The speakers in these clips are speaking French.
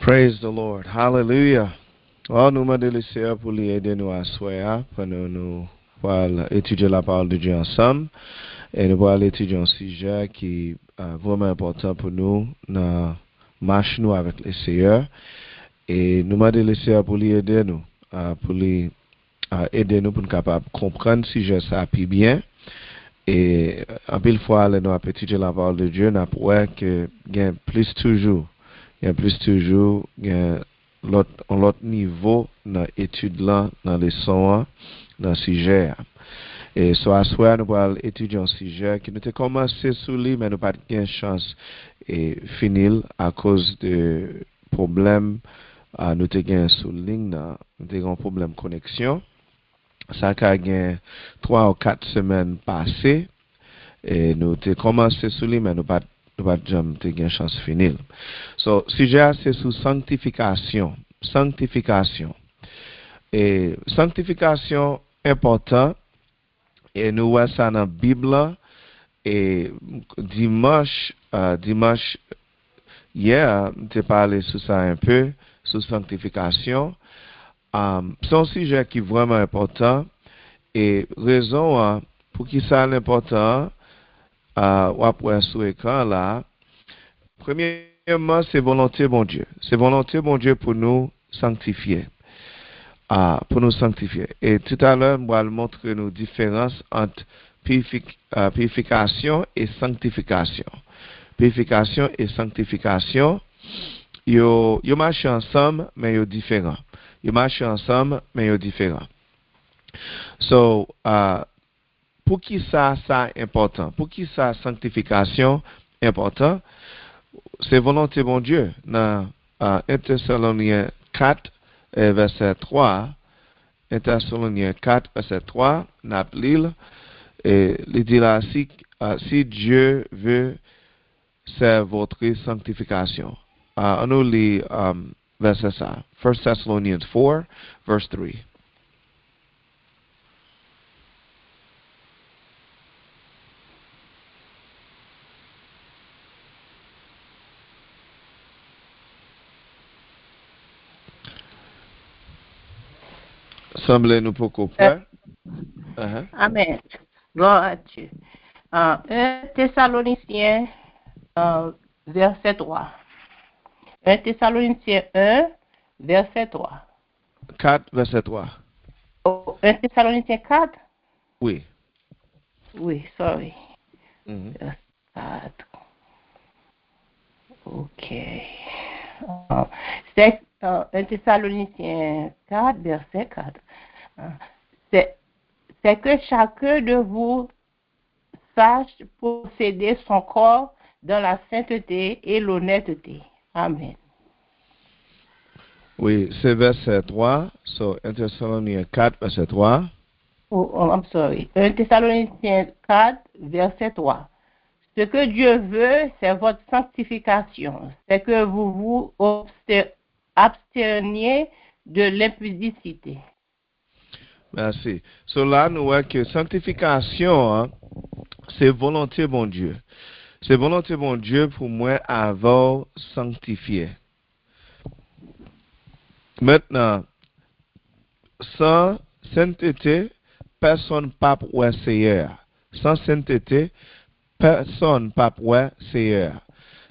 Praise the Lord. Hallelujah. Oh, nous demandons le Seigneur pour lui aider nous à soir, pendant nous pour étudier la parole de Dieu ensemble. Et nous allons étudier un sujet qui est vraiment important pour nous dans marche nous avec le Seigneur. Et nous demandons le Seigneur pour lui aider nous, pour lui aider nous pour nous capables de comprendre ce sujet ça plus bien. Et en pile fois, nous avons étudié la parole de Dieu, nous avons que il y a plus toujours. Il y a plus toujours l'autre niveau dans l'étude là, dans les leçons, dans le sujet. Et soit nous allons étudier un sujet qui nous a commencé sous lui, mais nous n'avons pas de chance et finir à cause de problèmes. Nous avons sous ligne, nous avons un problème de connexion. Ça a eu 3 ou 4 semaines passées. Et nous avons commencé sous lui, mais nous n'avons pas de chance de finir. So, sujet c'est sous sanctification. Sanctification. Et sanctification important. Et nous voyons ça dans la Bible. Et dimanche, hier, j'ai parlé sur ça un peu, sur sanctification. C'est un sujet qui est vraiment important. Et raison pour qui ça est important, ou après sur l'écran là, premièrement, c'est volonté bon Dieu. C'est volonté bon Dieu pour nous sanctifier. Pour nous sanctifier. Et tout à l'heure, on va montrer nos différences entre purification et sanctification. Purification et sanctification, ils marchent ensemble, mais ils sont différents. Ils marchent ensemble, mais ils sont différents. So, pour qui ça est important? Pour qui ça sanctification est important? C'est volonté bon Dieu. Dans 1 Thessaloniciens 4, verset 3, 1 Thessaloniciens 4, verset 3, n'appelle, et il dit là, si Dieu veut, c'est votre sanctification. On nous lit verset ça. 1 Thessalonians 4, verse 3. Semblez-nous beaucoup près. Amen. Gloire à Dieu. 1 Thessaloniciens, verset 3. 1 Thessaloniciens 1, verset 3. 4, verset 3. Oh, 1 Thessaloniciens 4? Oui. Oui, sorry. Mm-hmm. 4. OK. C'est 1 Thessaloniciens 4, verset 4. C'est que chacun de vous sache posséder son corps dans la sainteté et l'honnêteté. Amen. Oui, c'est verset 3. So, 1 Thessaloniciens 4, verset 3. Oh, I'm sorry. 1 Thessaloniciens 4, verset 3. Ce que Dieu veut, c'est votre sanctification. C'est que vous vous absteniez de l'impudicité. Merci. So là, nous voyons que sanctification, c'est volonté bon Dieu. C'est volonté bon Dieu pour moi avoir sanctifié. Maintenant, sans sainteté, personne ne peut pouvoir Seigneur. Sans sainteté, personne ne peut pouvoir Seigneur.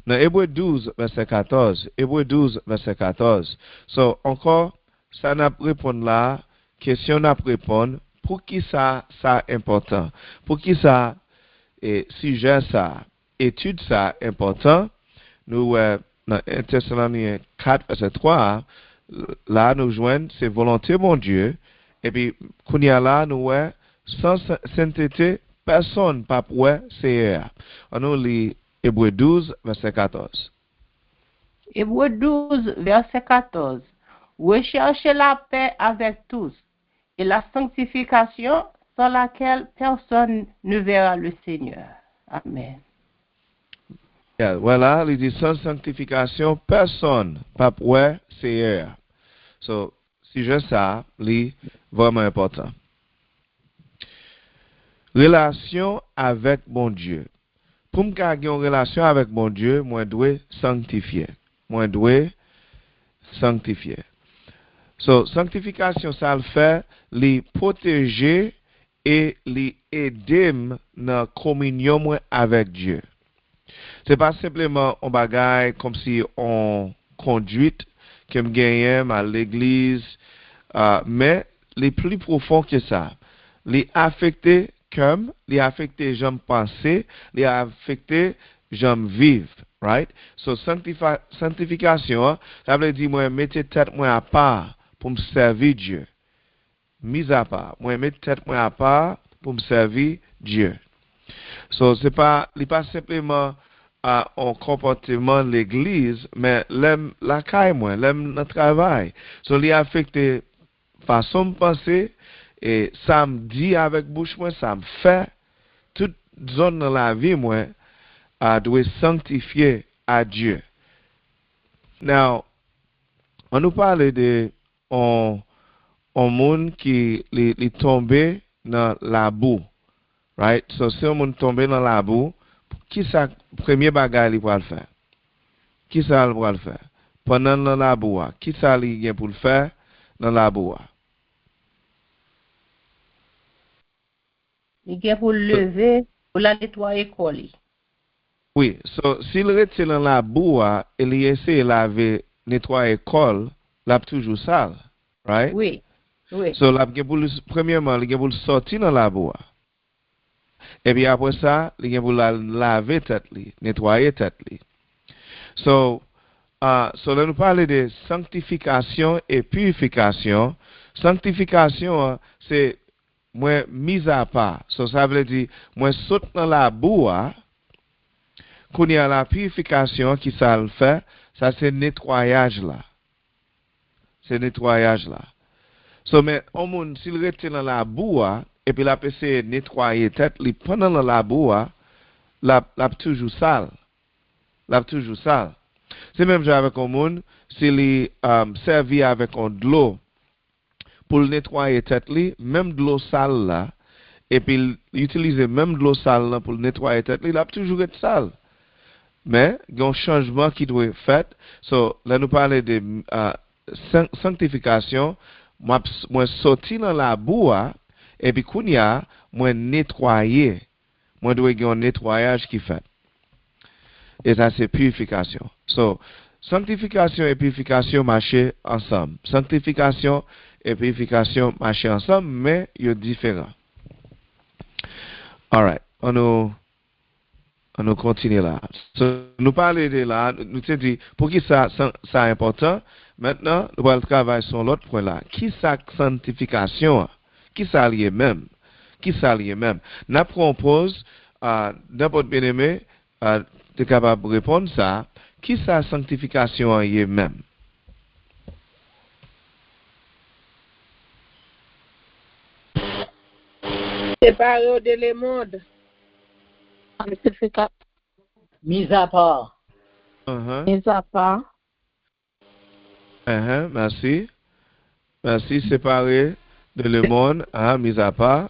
Dans Hébreux 12, verset 14. Hébreux 12, verset 14. So, encore, ça n'a pas répondu là. Question n'a pas répondu. Pour qui ça important? Pour qui ça, sujet ça, étude ça important? Nous, dans 1 Thessaloniciens 4, verset 3, là, nous joignons, c'est volonté mon Dieu. Et puis, qu'on y a là, nous, sans sainteté, personne ne peut pouvoir Seigneur. On nous lit Hébreux 12, verset 14. Hébreux 12, verset 14. Recherchez la paix avec tous et la sanctification sans laquelle personne ne verra le Seigneur. Amen. Yeah, voilà, il dit sans sanctification, personne ne peut pouvoir Seigneur. So, si je ça, c'est vraiment important. Relation avec bon Dieu. Pour me avoir une relation avec mon Dieu, moi dois sanctifier. Moi dois sanctifié. So, sanctification, ça le fait, les protéger et les aider dans la communion moi avec Dieu. C'est pas simplement un bagage comme si on conduite que me gagne à l'église, mais les plus profonds que ça, les affecter comme, les affecter j'aime penser, les affecter j'aime vivre, right? So sanctification, ça veut dire moi mettre tête moi à part pour me servir Dieu. Mis à part, moi mettre tête moi à part pour me servir Dieu. So c'est pas simplement un comportement de l'église, mais l'aime la caille moi, l'aime le travail. So li affecté façon de penser et ça me dit avec bouche moi, ça me fait toute zone dans la vie moi doit sanctifier à Dieu. Now, on nous parle de un monde qui est tombé dans la boue, right? So si on monde tombé dans la boue, qui ça premier bagage il va le faire? Qui ça il va le faire? Pendant dans la boue, qui ça il vient pour le faire dans la boue? Il vient pour le lever, pour la nettoyer coller. Oui, so s'il reste dans la boue et il essaie de laver, nettoyer col, là toujours sale, right? Oui, oui. So là premièrement, il vient pour sortir dans la boue. Et puis après ça, il vient pour laver tête, nettoyer tête. So là nous parlons de sanctification et purification. Sanctification, c'est moi mise à part. So ça veut dire moi saute dans la boue. Quand il y a la purification qui ça le fait, ça c'est nettoyage là. C'est nettoyage là. So mais au monde s'il reste dans la boue et puis la essayer de nettoyer tête, pendant la boue, la toujours sale. La toujours sale. C'est même genre avec un monde s'il servi avec de l'eau pour nettoyer tête, même de l'eau sale là, et puis utiliser même de l'eau sale là pour nettoyer tête, il a toujours été sale. Mais il y a un changement qui doit être fait. So, là nous parlons de sanctification. Moi sorti dans la boue et puis kounya moi nettoyer. Moi dois avoir un nettoyage qui fait. Et ça c'est purification. So, sanctification et purification marchent ensemble. Sanctification et purification marchent ensemble, mais ils sont différents. All right. On nous continue là. So, nous parlons de là, nous te dit, pour qui ça est important, maintenant, nous allons travailler sur l'autre point là. Qui ça sanctification? Qui ça lié même? Qui ça lié même? Nous propose, n'importe bien-aimé, tu es capable de répondre ça. Qui ça sanctification lié même? Séparer de le monde. Sanctification. Mise à part. Mise à part. Merci. Merci, séparé de le monde, mise à part.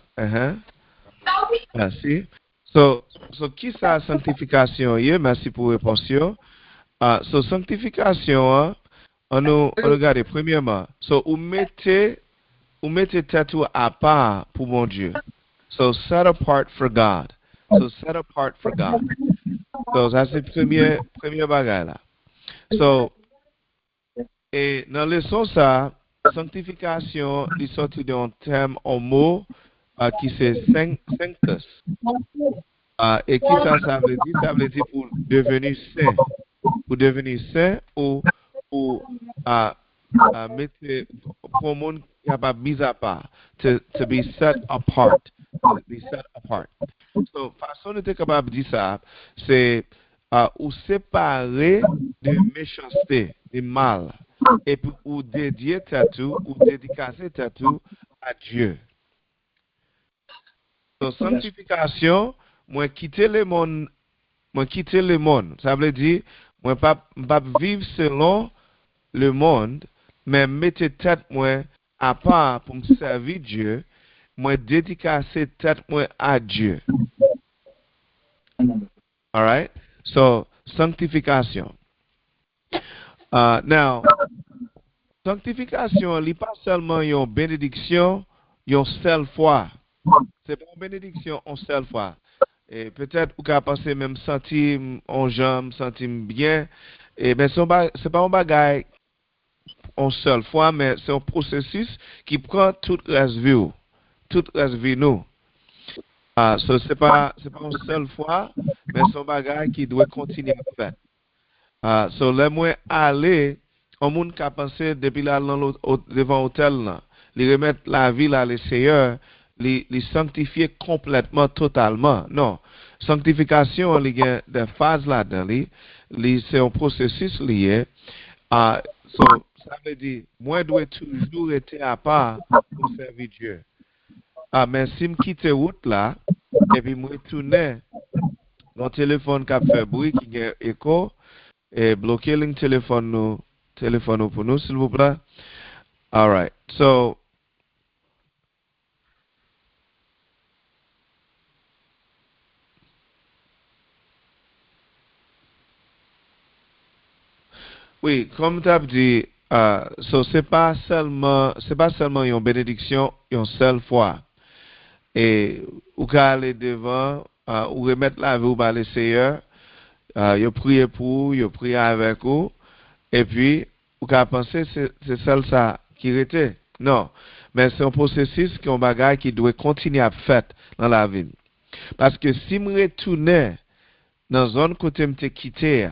Merci. So qui ça sanctification y est? Merci pour réponse. So sanctification, on regarde premièrement. So vous mettez tête à part pour mon Dieu. So set apart for God. So set apart for God. So ça c'est premier bagage là. So et dans le sens ça, sanctification, il sorti d'un terme en mot qui c'est sanctus. Et qui ça veut dire? Ça veut dire pour devenir saint. Pour devenir saint ou mettre pour le monde capable de mise à part. To be set apart. To be set apart. So, façon de être capable de dire ça, c'est ou séparer de méchanceté, de mal. Et puis ou dédier tout, ou dédicacer tout à Dieu. So, sanctification, moi quitter le monde, ça veut dire, moi pas vivre selon le monde, mais mettre tête moi à part pour me servir Dieu, moi dédicacer tête moi à Dieu. All right? So, sanctification. Now, sanctification, n'est pas seulement une bénédiction, une seule fois. C'est pas une bénédiction une seule fois. Et peut-être vous pouvez penser même sentir en jambe, sentir bien. Et ben c'est pas un bagage en seule fois, mais c'est un processus qui prend toute la vie, toute la vie nous. So c'est pas une seule fois, mais c'est un bagage qui doit continuer à faire. So le moins aller, on monde qui a pensé depuis là devant l'hôtel là, les remettre la vie là les seigneurs, les sanctifier complètement totalement. Non, sanctification il y a des phases là-dedans, c'est un processus lié. So ça veut dire moi dois toujours être à part pour servir Dieu. Mais si je quitte route là, et puis je tourne, mon téléphone qui fait bruit, qui a écho, et bloquer le téléphone pour nous, s'il vous plaît. All right. So, oui, comme tu as dit, c'est pas seulement une bénédiction une seule fois. Et ou qu'à aller devant, ou remettre la vie au bas les seigneurs, vous priez pour, vous priez avec vous, et puis, ou qu'à penser c'est celle ça qui était. Non, mais c'est un processus qui est un bagage qui doit continuer à faire dans la vie. Parce que si je retourne dans la zone côté je m'ai quitté,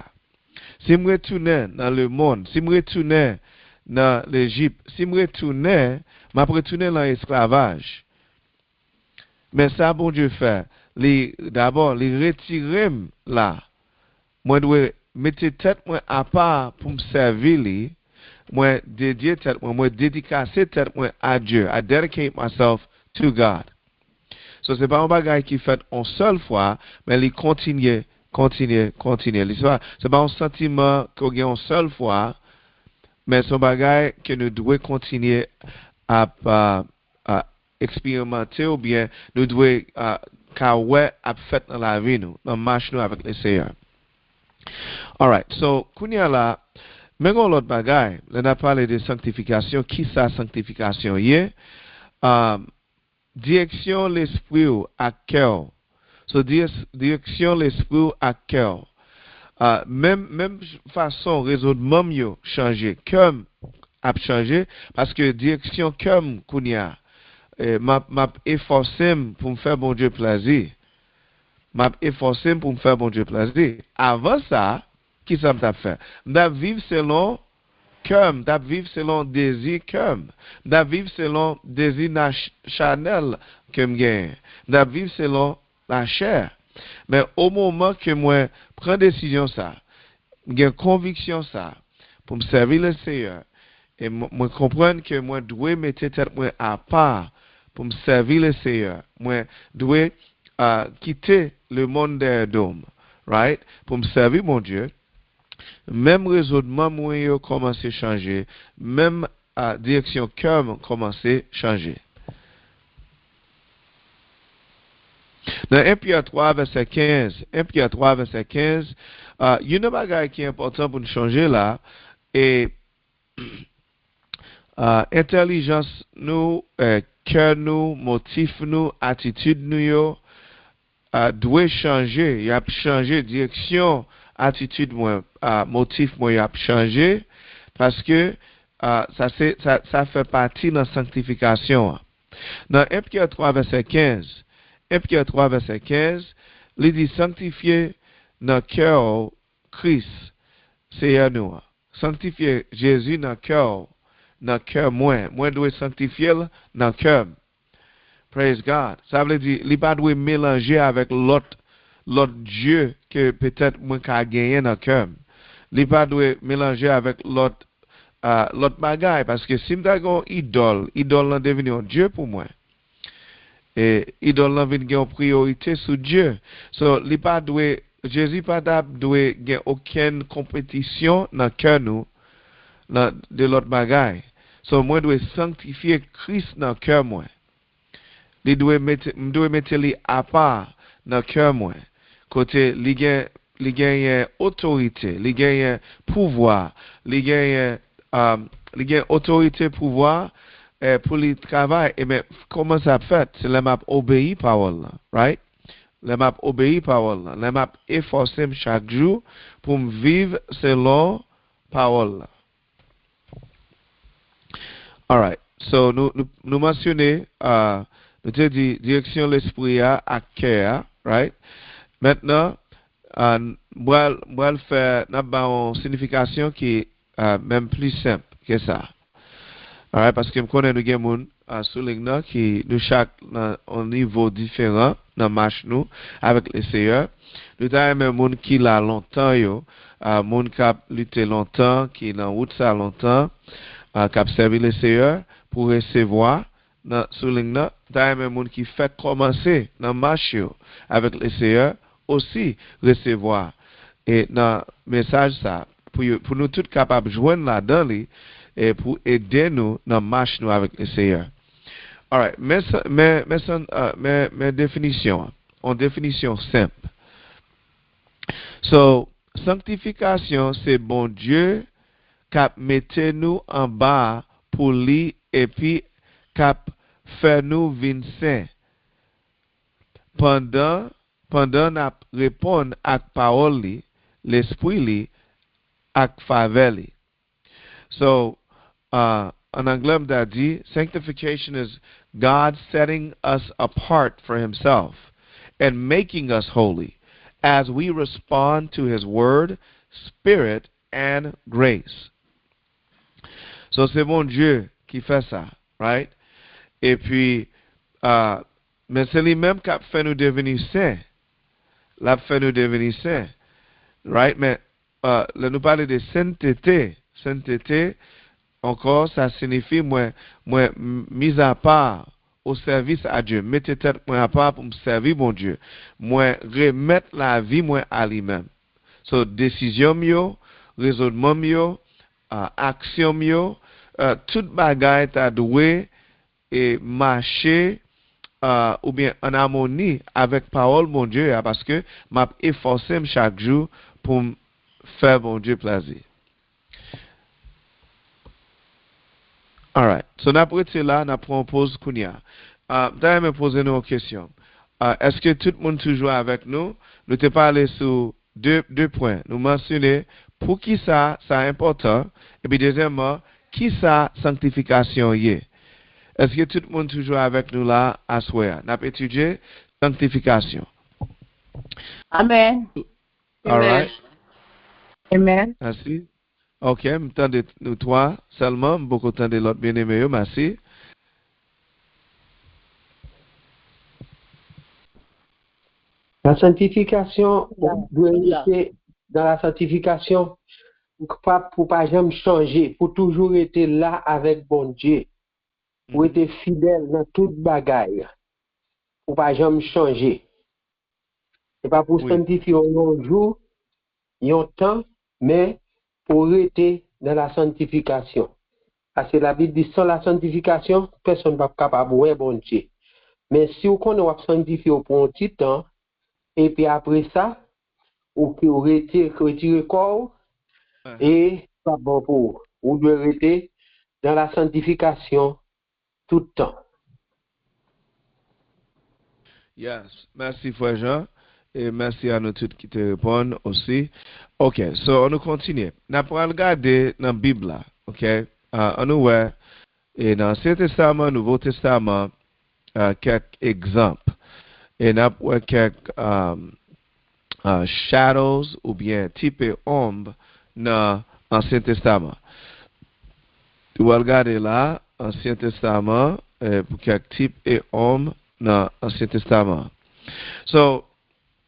si je retourne dans le monde, si je retourne dans l'Égypte, si je retourne, je retourne dans l'esclavage. Mais ça, bon Dieu fait, d'abord, les retirer là. Moi, je dois mettre tête moi à part pour me servir, moi dédier tête moi dédicacer tête moi à Dieu. I dedicate myself to God. So, c'est pas un bagage qui fait une seule fois, mais il continue. C'est pas un sentiment qu'on a une seule fois, mais c'est un bagage que nous devons continuer à expérimenter ou bien nous devons faire dans la vie nous, dans marche nous avec les Seigneurs. Alright, so kounya là, mais on l'autre bagage, on a parlé de sanctification, qui ça sanctification y direction l'esprit à cœur. So direction l'esprit à cœur. Même façon raisonnement mieux changer, comme a changé parce que direction comme kounya m'a efforcé pour me faire bon Dieu plaisir. M'a efforcé pour me faire bon Dieu plaisir. Avant ça, qui ça m'a fait? M'a vivre selon comme, m'a vivre selon désir comme, m'a vivre selon désir charnel que m'gagne. M'a vivre selon la chair. Mais au moment que moi prends décision ça, j'ai conviction ça pour me servir le Seigneur et moi comprendre que moi dois mettre tête moi à part pour me servir le Seigneur. Moi dois quitter le monde des hommes, right? Pour me servir mon Dieu. Même raisonnement moi commencé à changer, même direction cœur commencé à changer. Dans 1 Pierre 3, verset 15, il y a une bagaille qui est important pour nous changer là, et intelligence nous, cœur nous, motif nous, attitude nous, doit changer. Il y a changé direction, attitude, motif, il y a changé, parce que ça fait partie de la sanctification. Dans 1 Pierre 3, verset 15, 1 Pierre 3, verset 15, il dit sanctifier notre cœur Christ, Seigneur nous. Sanctifier Jésus dans le cœur moi dois sanctifier dans le cœur. Praise God. Ça veut dire, il ne pas doit mélanger avec l'autre Dieu que peut-être moi qu'a gagné dans le cœur. Il ne pas doit mélanger avec l'autre bagaille, parce que si je suis idole est devenu un Dieu pour moi. Et idole est devenu une priorité sur Dieu. So, Jésus pas doit gagner aucune compétition dans le cœur nous, de l'autre bagaille. So, moi, dois sanctifier Christ dans le cœur moi. Il doit mettre lui à part dans le cœur moi. Côté, il gagne autorité, il gagne pouvoir, il gagne a autorité, pouvoir pour le travail. Et mais comment ça fait? C'est le map obéi parole là, right? Le map obéi parole là. Le map efforcé chaque jour pour me vivre selon parole là. All right. So nous mentionner nous te dit direction l'esprit à cœur, right? Maintenant moi faire une signification qui est même plus simple que ça. Alright, parce que je connais nous gens moun souligner qui nous chaque un niveau différent dans marche nous avec les seigneurs. Nous avons même moun qui là longtemps yo, moun qui a lutté longtemps, qui dans route ça longtemps, qui a servi les seigneurs pour recevoir dans souligner. Nous avons même moun qui fait commencer dans marche yo avec les seigneurs aussi recevoir. Et dans message ça pour nous tous capables de joindre là-dedans et pour aider nous dans la marche nous avec le Seigneur. Alright, mes définitions, en définition simple. So, sanctification, c'est bon Dieu qui mette nous en bas pour lui et puis qui fait nous vivre saints. Pendant nous répondre à la parole, l'esprit, à la faveur. So, en anglais, on dit, sanctification is God setting us apart for himself and making us holy as we respond to his word, spirit, and grace. So, c'est mon Dieu qui fait ça, right? Et puis, mais c'est lui-même qui a fait nous devenir saints. L'a fait nous devenir saints, right? Mais, là, nous parlons de sainteté. Sainteté, encore, ça signifie moi mise à part au service à Dieu. Mettez tête moi à part pour me servir mon Dieu. Moi remettre la vie moi à lui-même. So décision mio, raisonnement mio, action mio, toute bagaille ta doué et marcher ou bien en harmonie avec parole mon Dieu parce que m'a efforcé chaque jour pour faire mon Dieu plaisir. Alright. So, après là, nous prenons pause kounia. D'ailleurs, me poser une question. Est-ce que tout le monde toujours avec nous? Nous te parlé sur deux points. Nous mentionnons pour qui ça c'est important. Et puis, deuxièmement, qui ça sanctification y est? Est-ce que tout le monde toujours avec nous là à soir? Nous avons étudié sanctification. Amen. Alright. Amen. Merci. Ok, m'tendez nous trois seulement, beaucoup de temps de l'autre bien-aimé, merci. La sanctification, doit être dans la sanctification, pour pas jamais changer, pour toujours être là avec bon Dieu, pour être fidèle dans toute bagaille, pour pas jamais changer. C'est pas pour sanctifier un jour, un temps, mais pour être dans la sanctification. Parce que la Bible dit sans la sanctification, personne ne va pas capable de voir bon Dieu. Mais si on connaît sanctifier pour un petit temps, et puis après ça, on peut retirer le corps, et pas bon pour vous devez rester dans la sanctification tout le temps. Yes, merci frère Jean. Et merci à nous tous qui te répondent aussi. Ok, so on nous continue. Nous allons regarder dans la Bible là, ok? On nous voit, et dans l'Ancien Testament, Nouveau Testament, quelques exemples. Et nous avons quelques shadows ou bien types ombres dans l'Ancien Testament. Tu vas regarder là, Ancien Testament, pour quelques types et ombres dans l'Ancien Testament. So,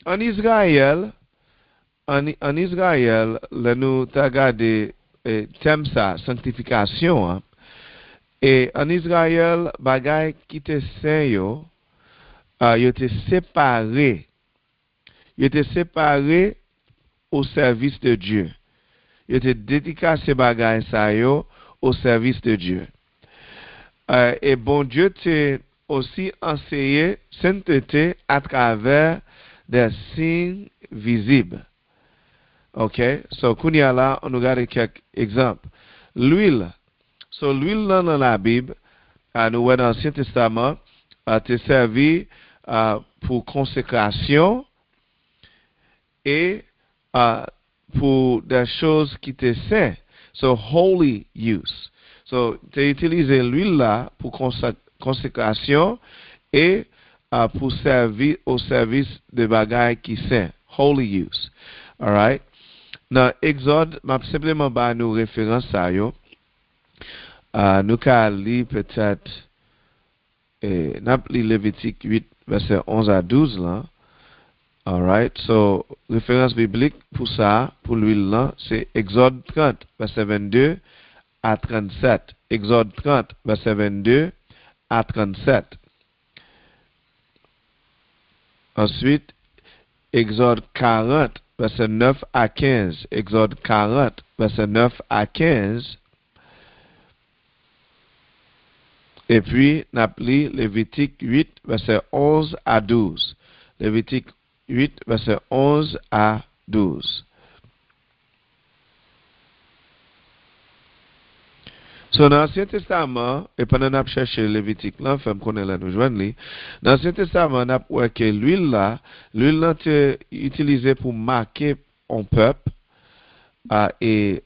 en Israël, là nous t'as regardé thème ça, sanctification. Hein? Et en Israël, bagay qui te saint yo, yo te séparé. Yo te séparé au service de Dieu. Yo te dédicacé bagay ça yo au service de Dieu. Et bon Dieu t'a aussi enseigné sainteté à travers des signes visibles. Ok? So, kounya là, on regarde quelques exemples. L'huile So l'huile là dans la Bible, nous voyons dans l'Ancien Testament, t'est servi pour consécration et pour des choses qui te saintes. So holy use. So t'es utilisé l'huile là pour consécration et pour servir au service de bagailles qui saint. Holy use. All right. Dans Exode, m'a simplement ba nous référence à yo. Nous ka li peut-être n'a li Lévitique 8 verset 11 à 12 là. All right. So référence biblique pour ça, pour l'huile là, c'est Exode 30 verset 22 à 37. Exode 30 verset 22 à 37. Ensuite, Exode 40, verset 9 à 15. Exode 40, verset 9 à 15. Et puis, n'appli Lévitique 8, verset 11 à 12. Lévitique 8, verset 11 à 12. So, dans l'Ancien Testament, et pendant qu'on a cherché Lévitique là, femme qu'on est là nous joindre li, dans l'Ancien Testament, on a vu que l'huile là était utilisée pour marquer un peuple et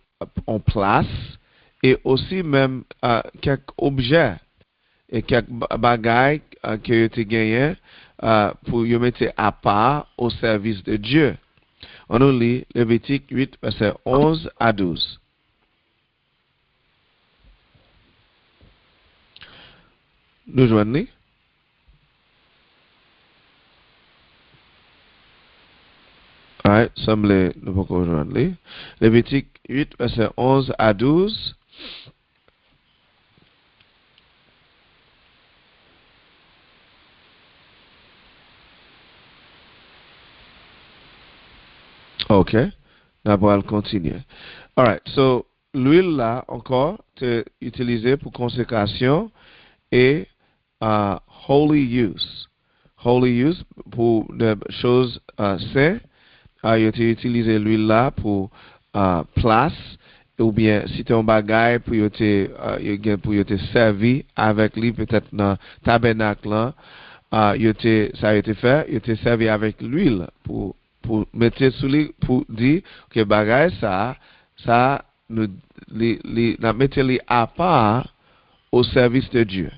en place, et aussi même quelques objets et quelques bagailles que tu gagné pour y mettre à part au service de Dieu. On nous lit Lévitique 8, verset 11 à 12. Nous joignons. Alright, semblez nous pouvons joindre. Lévitique 8, verset 11 à 12. Ok, nous allons continuer. Alright, so l'huile là encore, c'est utilisé pour consécration et holy use. Holy use pour des choses saintes. Il a utilisé l'huile là pour place ou bien si tu as un bagage pour te servi avec lui peut-être dans tabernacle là, ça a été fait, il a été servi avec l'huile pour mettre sous lui pour dire que bagage ça nous mettre lui à part au service de Dieu.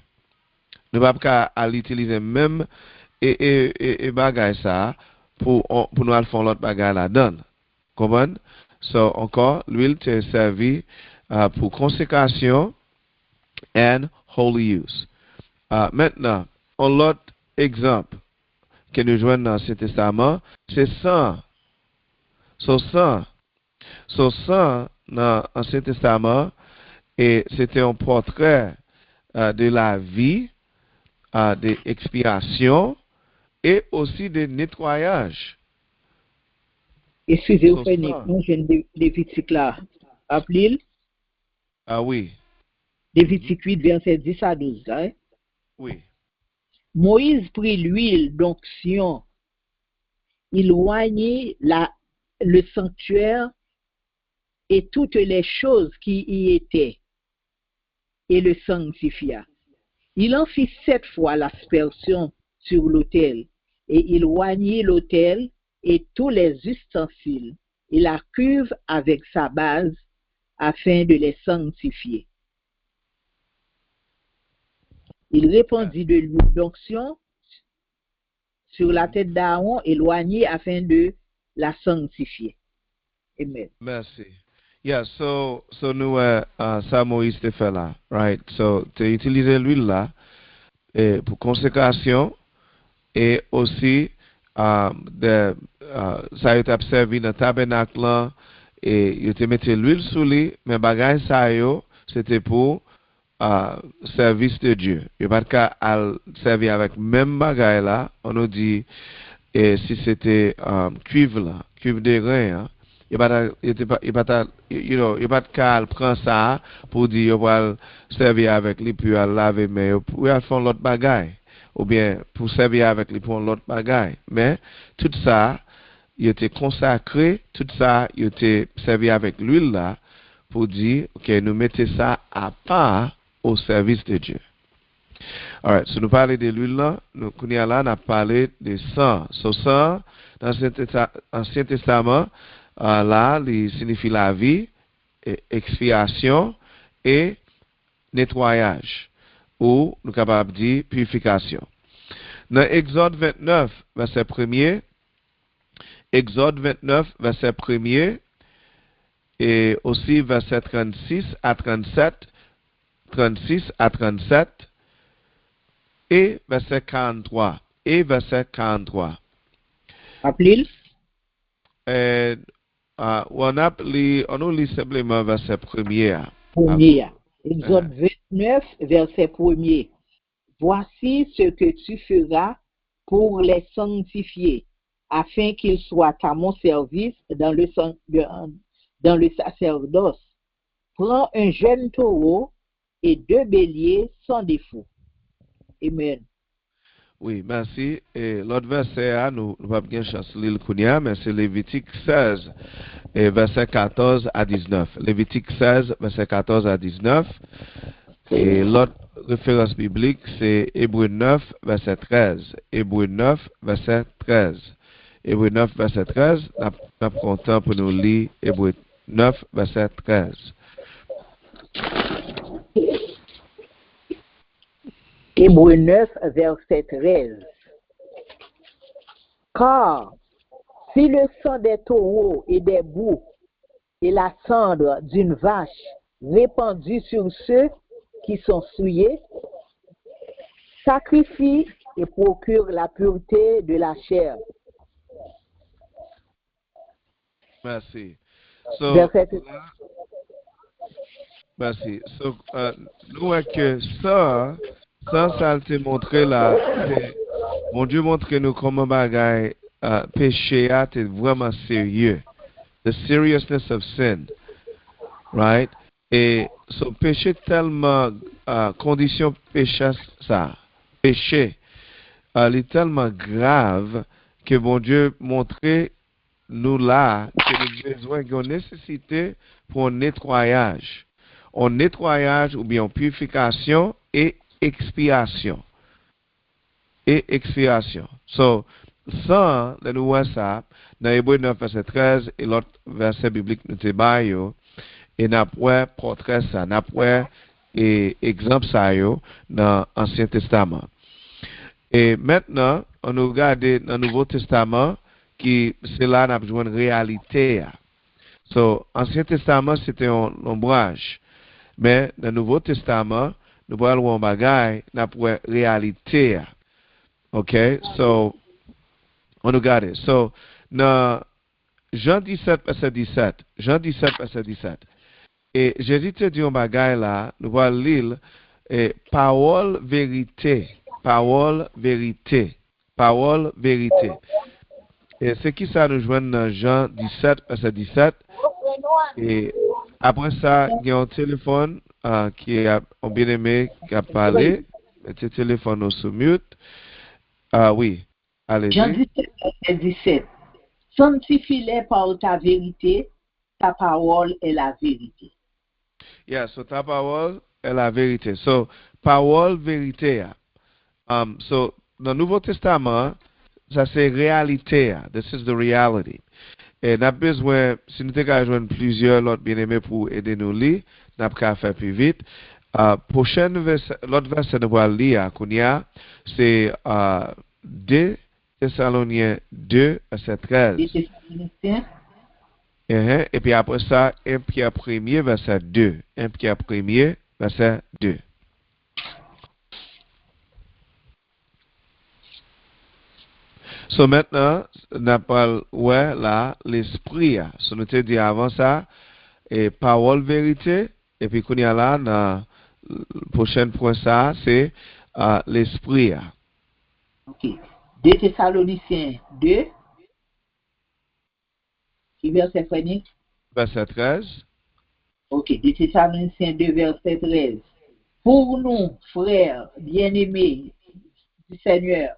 Nous ne pouvons pas l'utiliser même et bagage ça pour nous faire l'autre bagage là-dedans. Comprenez? So, encore, l'huile est servie pour consécration and holy use. Maintenant, un autre exemple que nous jouons dans ce testament, c'est sang. Sang dans l'Ancien Testament, et c'était un portrait de la vie, de expiation et aussi de nettoyage. Excusez-moi, moi j'ai une Lévitique là. Appelez-le. Ah oui. Lévitique 8, verset 10 à 12. Hein? Oui. Moïse prit l'huile d'onction. Il oignit le sanctuaire et toutes les choses qui y étaient, et le sanctifia. Il en fit 7 fois l'aspersion sur l'autel, et il oignit l'autel et tous les ustensiles, et la cuve avec sa base, afin de les sanctifier. Il répandit de l'huile d'onction sur la tête d'Aaron et l'oignit afin de la sanctifier. Amen. Merci. Yeah, so nous ça Moïse te fait là, right? So tu utilises l'huile là pour consécration et aussi ça a été servi dans le tabernacle là et il te mettait l'huile sous lui, mais bagage ça c'était pour service de Dieu. Il n'y a pas de cas à servir avec même bagage là, on nous dit et si c'était cuivre là, cuivre de grain, il n'y a pas de cas prendre ça pour dire qu'il va servir avec lui puis à laver mais pour faire l'autre bagage ou bien pour servir avec lui pour l'autre bagage. Mais tout ça, il était consacré, tout ça, il était servi avec l'huile là pour dire, ok, nous mettons ça à part au service de Dieu. Alright, so nous parlons de l'huile là, nous avons parlé de sang. So sang, dans l'Ancien Testament, là, il signifie la vie, expiation et nettoyage, ou nous sommes capables de dire purification. Dans Exode 29, verset 1er, Exode 29, verset 1er, et aussi verset 36 à 37, 36 à 37, et verset 43, et verset 43. Appelez-le. On lit simplement verset 1er. Premier. Exode 29, verset 1er. Voici ce que tu feras pour les sanctifier, afin qu'ils soient à mon service dans le sacerdoce. Prends un jeune taureau et 2 béliers sans défaut. Amen. Oui, merci. Et l'autre verset, nous n'avons pas bien chance de lire le mais c'est Lévitique 16, et verset 14 à 19. Lévitique 16, verset 14 à 19. Et l'autre référence biblique, c'est Hébreux 9, verset 13. Hébreux 9, verset 13. Hébreux 9, verset 13. Nous avons content pour nous lire Hébreux 9, verset 13. Hébreux 9, verset 13. Car si le sang des taureaux et des boucs et la cendre d'une vache répandue sur ceux qui sont souillés, sacrifie et procure la pureté de la chair. Merci. So, Verset merci. So, nous voyons que ça a été montré là. Mon Dieu montre nous comment bagaille péché est vraiment sérieux. The seriousness of sin. Right? Et ce péché tellement, condition péché ça, péché, il est tellement grave que mon Dieu montrait nous là que nous avons besoin d'une nécessité pour un nettoyage. Un nettoyage ou bien une purification et expiation. Et expiation. So, ça, nous voyons ça, dans Hébreux 9, verset 13, et l'autre verset biblique nous débaille, et n'a pas portrait ça, n'a pas exemple ça dans l'Ancien Testament. Et maintenant, on nous regarde dans le Nouveau Testament, qui c'est là n'a besoin de réalité. So, l'Ancien Testament, c'était un ombrage. Mais dans le Nouveau Testament, nous voyons un bagage, n'a pas réalité. OK? So, on nous regarde. So, dans Jean 17, verset 17. Jean 17, verset 17. Et Jésus te dit un bagage là, nous voyons l'île, parole vérité. Parole vérité. Parole vérité. Et c'est qui ça nous joint dans Jean 17, verset 17. Et après ça, il y a un téléphone qui est un bien-aimé qui a parlé. Mettez le téléphone sous mute. Oui, allez-y. Jean 17, verset 17. Sanctifie-les par ta vérité, ta parole est la vérité. Yeah, so ta parole est la vérité. So, parole vérité. So, dans le Nouveau Testament, ça c'est réalité. This is the reality. Et nous avons besoin, si nous avons plusieurs autres bien-aimés pour aider nous lire, nous avons faire plus vite. L'autre verset nous allons lire, c'est 2 Thessaloniciens 2, verset 13. Et puis après ça, 1 Pierre 1er, verset 2. 1 Pierre 1er, verset 2. So maintenant, nous parlons là l'esprit. So nous te dit avant ça, et parole vérité, et puis qu'on y a là, dans le prochain point ça, c'est l'esprit. Ok. 2 Thessaloniciens 2, qui verset 1er? Verset 13. Ok, 2 Thessaloniciens 2, verset 13. Pour nous, frères bien-aimés du Seigneur,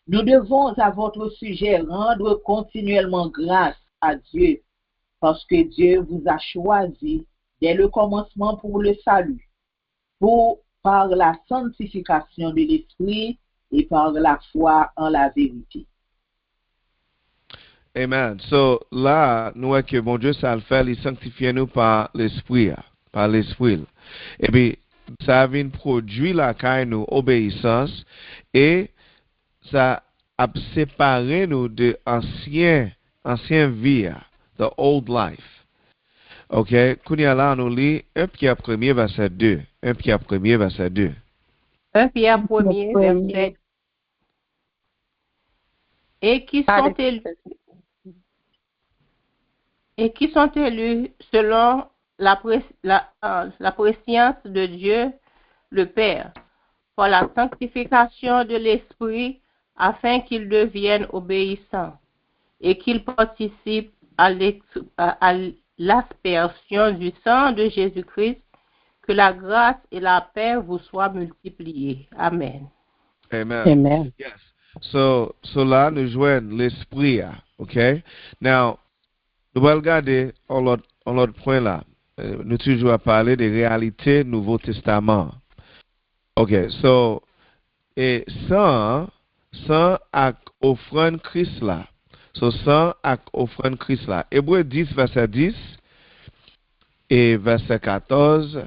nous devons à votre sujet rendre continuellement grâce à Dieu parce que Dieu vous a choisi dès le commencement pour le salut, par la sanctification de l'Esprit et par la foi en la vérité. Amen. So, là, nous voyons que bon Dieu, ça le fait, il sanctifie nous par l'Esprit, par l'Esprit. Et puis, ça vient produire la caille nous obéissance et ça a séparé nous de ancien vie, the old life. OK? Kounia là, nous lit 1 Pierre 1er, verset 2. 1 Pierre 1er, verset 2. 1 Pierre 1er, verset. Et qui sont élus selon la préscience de Dieu le Père, pour la sanctification de l'Esprit, afin qu'ils deviennent obéissants et qu'ils participent à l'aspersion du sang de Jésus-Christ. Que la grâce et la paix vous soient multipliées. Amen. Amen. Amen. Yes. So là, nous joignons l'Esprit. OK? Now, nous allons regarder l'autre point là. Nous toujours à parler des réalités du Nouveau Testament. OK, so, et sans ak offrande Christ là. So, sans ak offrande Christ là. Hébreu 10, verset 10 et verset 14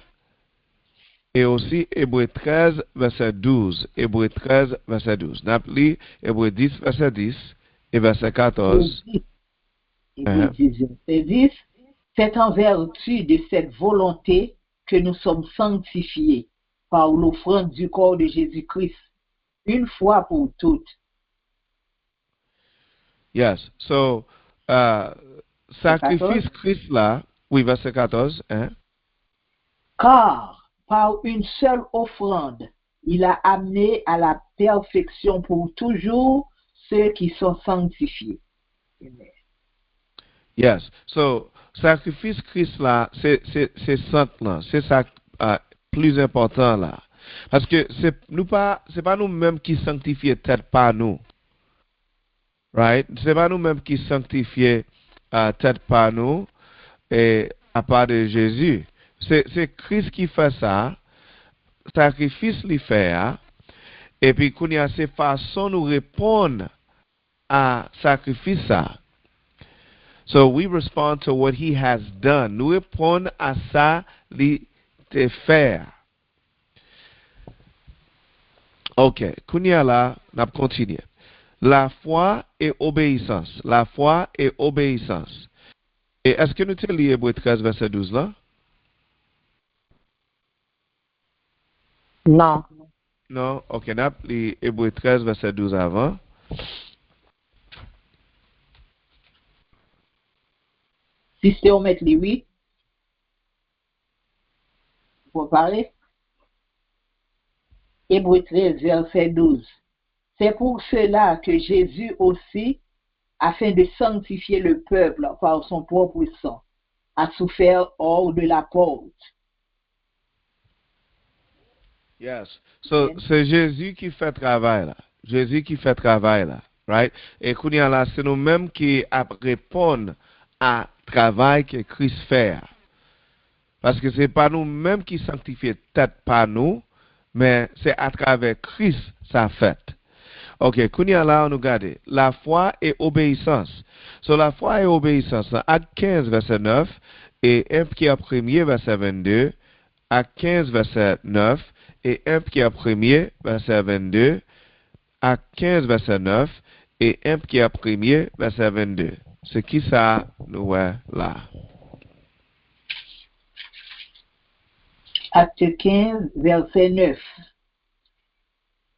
et aussi Hébreu 13, verset 12. Hébreu 13, verset 12. N'appelez Hébreu 10, verset 10 et verset 14. Hébreu 10, verset 10. C'est en vertu de cette volonté que nous sommes sanctifiés par l'offrande du corps de Jésus-Christ, une fois pour toutes. Yes. So, sacrifice Christ là, oui, verset 14. Hein? Car par une seule offrande, il a amené à la perfection pour toujours ceux qui sont sanctifiés. Amen. Yes. So, sacrifice Christ là, c'est saint là. C'est ça plus important là. Parce que c'est pas nous-mêmes qui sanctifions tête par nous. Right? C'est pas nous-mêmes qui sanctifions tête par nous et à part de Jésus. C'est Christ qui fait ça. Sacrifice lui fait. Et puis, qu'on y a ces façons nous répondre à sacrifice ça. So we respond to what he has done. Nous répondons à ça, li te faire. OK. Kounia là, n'a continué. La foi et obéissance. La foi et obéissance. Et est-ce que nous te lisons Hébreu 13, verset 12 là? Non. Non? OK. N'a li Hébreu 13, verset 12 avant. Si c'est on met les 8, pour parler. Hébreu 13, verset 12. C'est pour cela que Jésus aussi, afin de sanctifier le peuple par son propre sang, a souffert hors de la porte. Yes. So, c'est Jésus qui fait travail là. Jésus qui fait travail là. Right? Et Kounia là, c'est nous-mêmes qui répondons à travail que Christ fait. Parce que c'est pas nous-mêmes qui sanctifions tête par nous, mais c'est à travers Christ ça fait. OK, Kounia là, on nous regarde. La foi et obéissance. So, la foi et obéissance, Acte 15, verset 9, et 1 Pierre 1er, verset 22, Acte 15, verset 9, et 1 Pierre 1er, verset 22, Acte 15, verset 9, et 1 Pierre 1er, verset 22. C'est qui ça, nous voyons là? Acte 15, verset 9.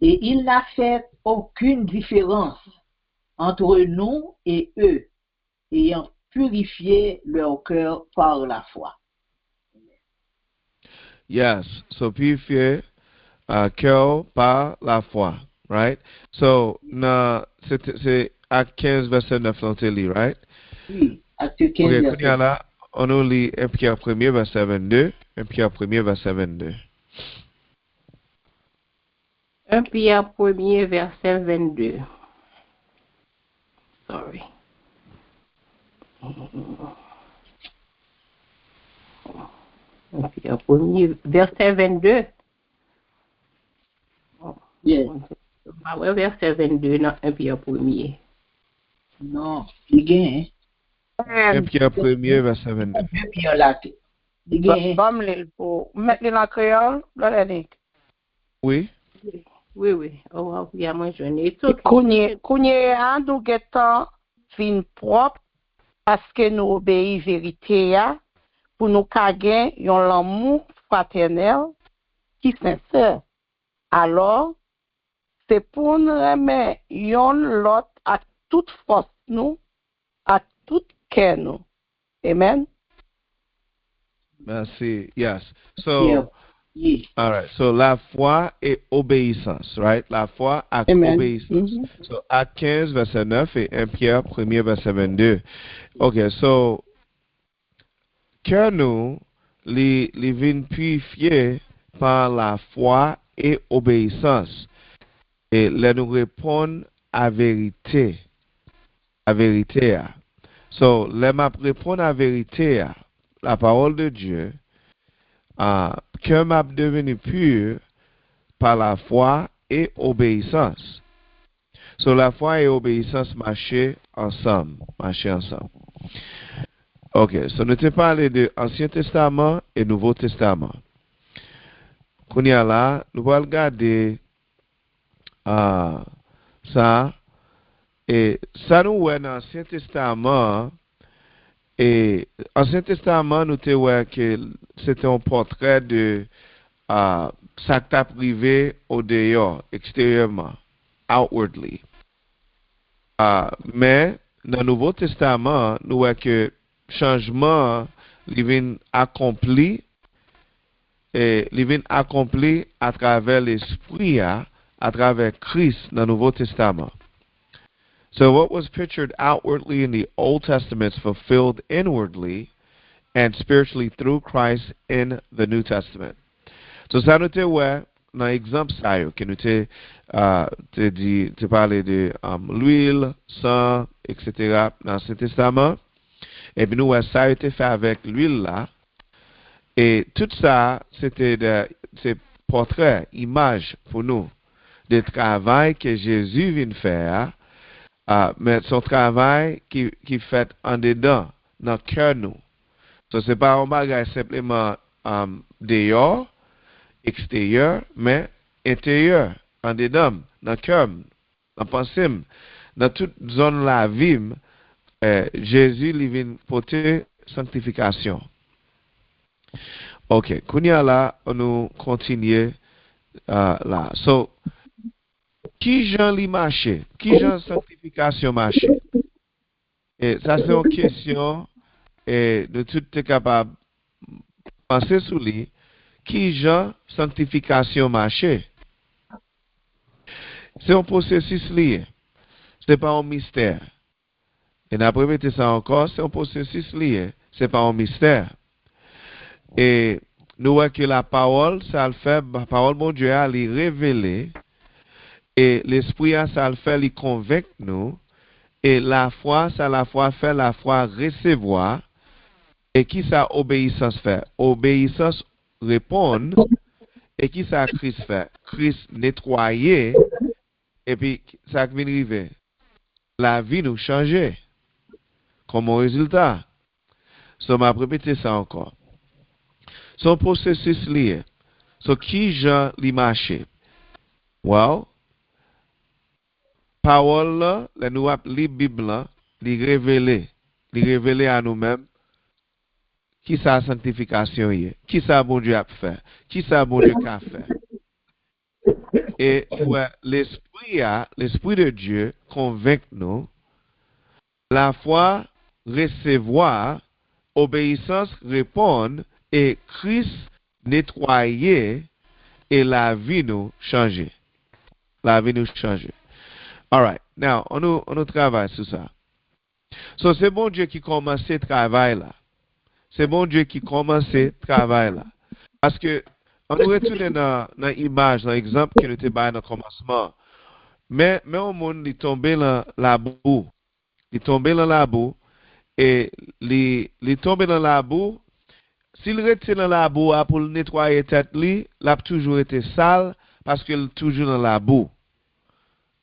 Et il n'a fait aucune différence entre nous et eux, ayant purifié leur cœur par la foi. Yes, so purifier cœur par la foi, right? So, c'est Acte 15, verset 9, on te lit, right? Oui, Acte 15, OK, verset 9. là, on nous lit 1 Pierre 1er, verset 22, 1 Pierre 1er, verset 22. 1 Pierre 1er, verset 22. Sorry. Pierre 1er, verset 22. Yes. Ouais, verset 22 dans 1 Pierre 1er. Non, il gagne. 1 Pierre 1er, verset 22. 2 Pierre là. Il gagne. Bam li pour mettre li dans créole, là Nick. Oui. Oui. Oh, Pierre moi je n'ai tout. Kounye an nou getan fin propre parce que nous obéis vérité ya pour nous ka gen yon l'amour fraternel qui sincère. Alors, c'est pour nous aimer yon l'autre à toute force nous, à tout cœur nous. Amen. Merci. Yes. So, Yeah. Yeah. all right. So, la foi et obéissance, right? La foi et Amen. obéissance. So, Acte 15, verset 9 et 1 Pierre 1er, verset 22. OK, so, que nous, les vins purifiés par la foi et obéissance. Et là, nous répondons à vérité. À vérité. So, là, m'a répondre à vérité, la parole de Dieu, que m'a devenu pur par la foi et obéissance. So, la foi et obéissance marchaient ensemble. OK, so nous te parlé de Ancien Testament et Nouveau Testament. Qu'on y a là, nous allons regarder ça. Et ça nous voit dans l'Ancien Testament. Et l'Ancien Testament, nous te voit que c'était un portrait de ça qui t'a privé au dehors, extérieurement, outwardly. Mais dans le Nouveau Testament, nous voyons que changement vient accompli à travers l'esprit, à travers Christ dans le Nouveau Testament. So what was pictured outwardly in the Old Testament is fulfilled inwardly and spiritually through Christ in the New Testament. So ça nous te ouais dans exemple ça yo que nous te parler de l'huile, sang, etc. dans l'Ancien Testament. Et puis nous ouais ça a été fait avec l'huile là. Et tout ça c'était c'est portrait, image pour nous de travail que Jésus vient faire. Mais son travail qui fait en dedans, dans le cœur nous. So, ce n'est pas un bagage simplement dehors, extérieur, mais intérieur, en dedans, dans le cœur, dans la pensée, dans toute zone la vie, Jésus lui vient porter sanctification. Ok, Kounia là, on nous continue là. So, qui j'en li marché? Qui j'en sanctification marché? Et ça, c'est une question de tout est capable de penser sur lui. Qui j'en sanctification marché? C'est un processus lié. Ce n'est pas un mystère. Et d'après répéter ça encore, c'est un processus lié. Ce n'est pas un mystère. Et nous voyons que la parole, ça le fait, la parole de Dieu, elle est révélée. Et l'esprit, ça le fait, il convainc nous. Et la foi, ça la foi fait la foi recevoir. Et qui ça obéissance fait? Obéissance répond. Et qui ça Christ fait? Christ nettoyer. Et puis, ça vient arriver. La vie nous change. Comme résultat. So, m'a répété ça encore. Son processus lié. So, qui Jean li marché? Well, parole là, la nous li Bible là, li révéler à nous-mêmes qui sa sanctification est, qui ça bon Dieu a fait, qui ça bon Dieu a fait. Et ouais, l'esprit de Dieu convainc nous, la foi recevoir, obéissance répondre et Christ nettoyer et la vie nous changer. La vie nous changer. All right. Now, on nous travaille sur ça. So, c'est bon Dieu qui commence ce travail là. C'est bon Dieu qui commence ce travail là. Parce que, on nous retourne dans l'image, dans l'exemple que nous avons dans le commencement. Mais au monde, il tombe dans la boue. Il tombe dans la boue. Et il tombe dans la boue s'il rete dans la boue pour nettoyer tête li, l'a toujours été sale parce qu'il est toujours dans la boue.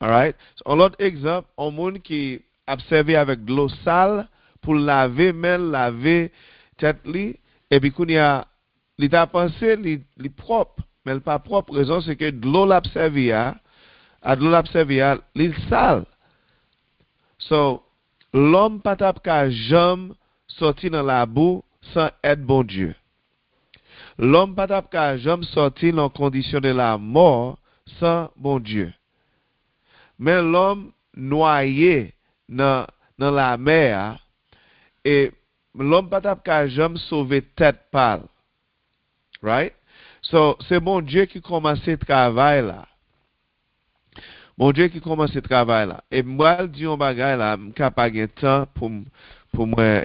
Alright? Un autre exemple, un monde qui a servi avec de l'eau sale pour laver main, laver tête li, et puis qu'on y a, il t'a pensé, il propre, mais il pas propre. Raison c'est que de l'eau l'a servi à de l'eau l'a servi à, il sale. So, l'homme pas tap ka jamais sorti dans la boue sans aide bon Dieu. L'homme pas tap ka jamais sorti dans condition de la mort sans bon Dieu. Mais l'homme noyé dans la mer et l'homme pas tap ka jamais sauver tête pâle. Right? So, c'est bon Dieu qui commence le travail là. Bon Dieu qui commence le travail là. Et moi, je dis un bagage là, je n'ai pas de temps pour moi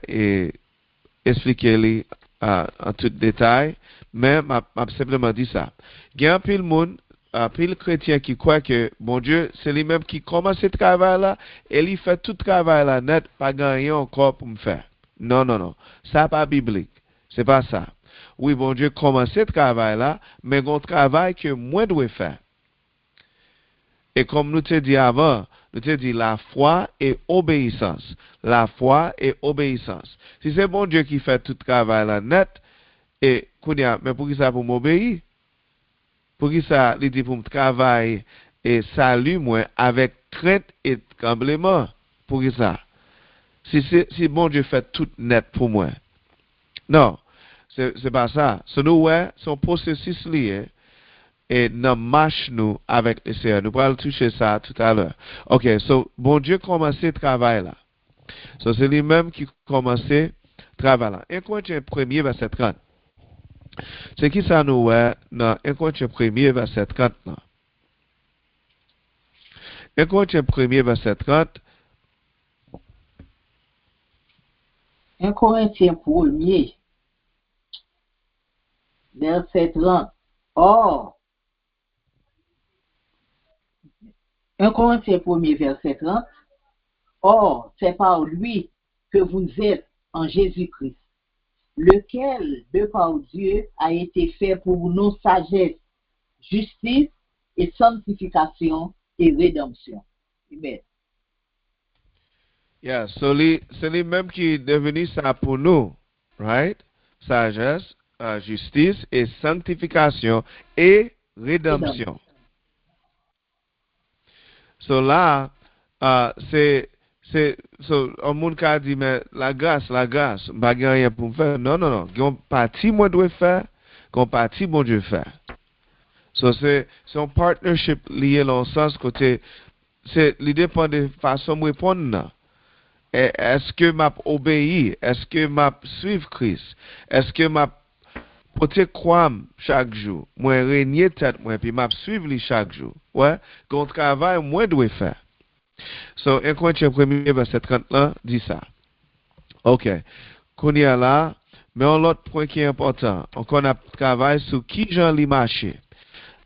expliquer les en tout détail, mais je simplement dit ça. Il y a un pile monde, un pile chrétien qui croit que bon Dieu, c'est lui-même qui commence le travail là, et il fait tout le travail là net, pas gagner encore pour me faire. Non, non, non. Ça n'est pas biblique. C'est pas ça. Oui, bon Dieu commence le travail là, mais il y a un travail que moi dois faire. Et comme nous te dit avant, nous te dit la foi et obéissance. La foi et obéissance. Si c'est bon Dieu qui fait tout le travail là net, et mais pour qui ça pour m'obéir? Pour qui ça, il dit pour me travailler et salut moi avec crainte et tremblement? Pour qui ça? Si bon Dieu fait tout net pour moi. Non, c'est pas ça. Ce nous son processus lié. Et nous marchons avec le Seigneur. Nous allons toucher ça tout à l'heure. Ok, so bon Dieu commence le travail là. So c'est lui-même qui commence le travail là. 1 Corinthiens 1er verset 30. C'est qui ça nous dans 1 Corinthiens 1er verset 30 là. 1 Corinthiens 1er verset 30. 1 Corinthiens 1er verset 30. Or, 1 Corinthiens 1er verset 30. Or, c'est par lui que vous êtes en Jésus-Christ, lequel, de par Dieu, a été fait pour nous sagesse, justice et sanctification et rédemption. Amen. Yeah, so c'est lui-même qui est devenu ça pour nous, right? Sagesse, justice et sanctification et rédemption. So là, c'est, un monde qui a dit, mais la grâce, pas rien pour me faire. Non, non, non. Il y a une partie, moi, dois faire, une partie, bon Dieu faire. So c'est un partnership lié dans le sens côté, c'est l'idée dépend de façon de répondre. Est-ce que m'a obéi? Est-ce que m'a suivre Christ? Est-ce que m'a porter croire chaque jour? Moi régner tête moi puis m'a suivre lui chaque jour. Ouais, qu'on travail moi dois faire. So 1 Corinthiens 1er verset 30 là dit ça. OK. Qu'on y a là, mais un autre point qui est important, on a travaillé sur qui Jean li marché.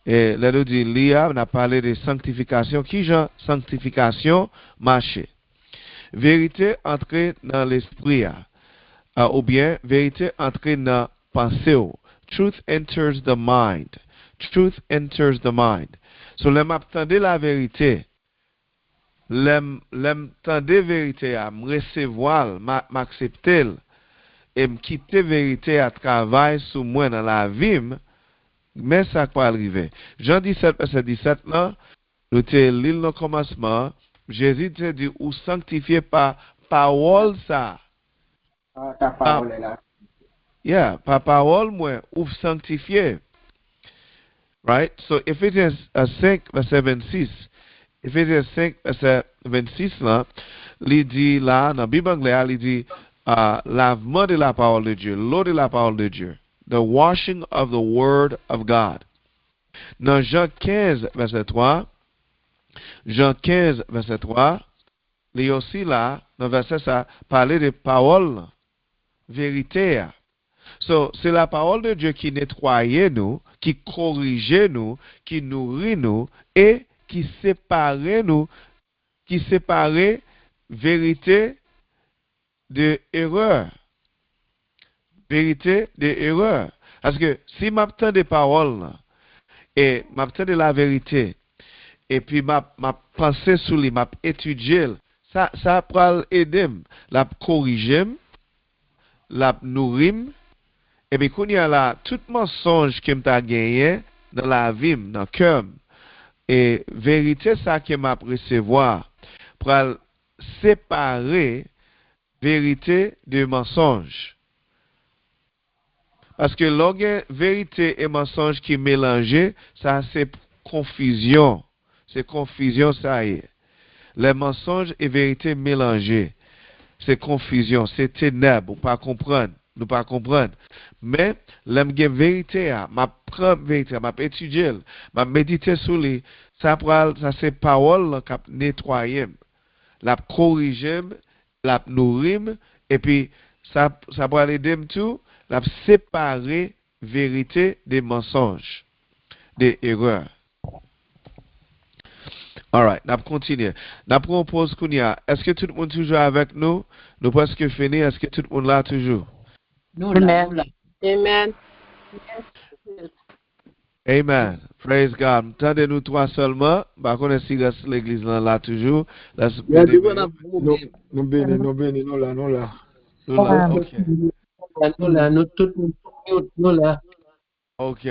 Et là nous dit Lia, on a parlé de sanctification, qui Jean sanctification marché. Vérité entrée dans l'esprit, ou bien vérité entrée dans pensée. Truth enters the mind. Truth enters the mind. So, l'aime attendre la vérité. L'aime attendre la vérité, à me recevoir, m'accepter, et me quitter la vérité à travailler sur moi dans la vie, mais ça va arriver. Jean 17, verset 17, là, nous te l'île au commencement, Jésus te dit, ou sanctifié par parole ça. Ta parole est là. Yeah, par parole, moi, ou sanctifié. Right? So, Ephesians 5, verset 26. Ephesians 5, verset 26, là, il dit, là, dans la Bible anglaise, il dit, lavement de la parole de Dieu, l'eau de la parole de Dieu. The washing of the word of God. Dans Jean 15, verset 3, Jean 15, verset 3, il y a aussi là, dans le verset ça, parler de parole, vérité. So, c'est la parole de Dieu qui nettoie nous, qui corrige nous, qui nourrit nous, et qui sépare nous, qui sépare vérité de erreur. vérité des erreurs. Parce que si m'attends des paroles, là, et m'attends de la vérité, et puis m'a pensé sur lui, m'a étudié, ça pourra aider, la corriger, la nourrir, et puis quand il y a là, tout mensonge que m'a gagné dans la vie, dans le cœur, et vérité ça que m'a recevoir, pour séparer vérité de mensonge. Parce que lorsque vérité et mensonge qui mélangent, ça c'est confusion. C'est confusion, ça y est. Les mensonges et vérité mélangées, c'est confusion, c'est ténèbres, ou pas comprendre, nous pas comprendre. Mais l'aime vérité, ma prendre vérité, m'a étudier, m'a méditer sur lui, ça c'est parole qui nettoyer, la corriger, la nourrir, et puis ça va aider tout, la séparer vérité des mensonges, des erreurs. Alright, nous continuons. Nous proposons qu'on y a. Est-ce que tout le monde est toujours avec nous? Nous presque fini. Est-ce que tout le monde là toujours? Nous là, nous là. Amen. Amen. Praise God. Tendez-nous trois seulement. Par contre, si l'église là toujours. Nous bénis, nous là. Nous là, ok. Nous tout nous là. Ok.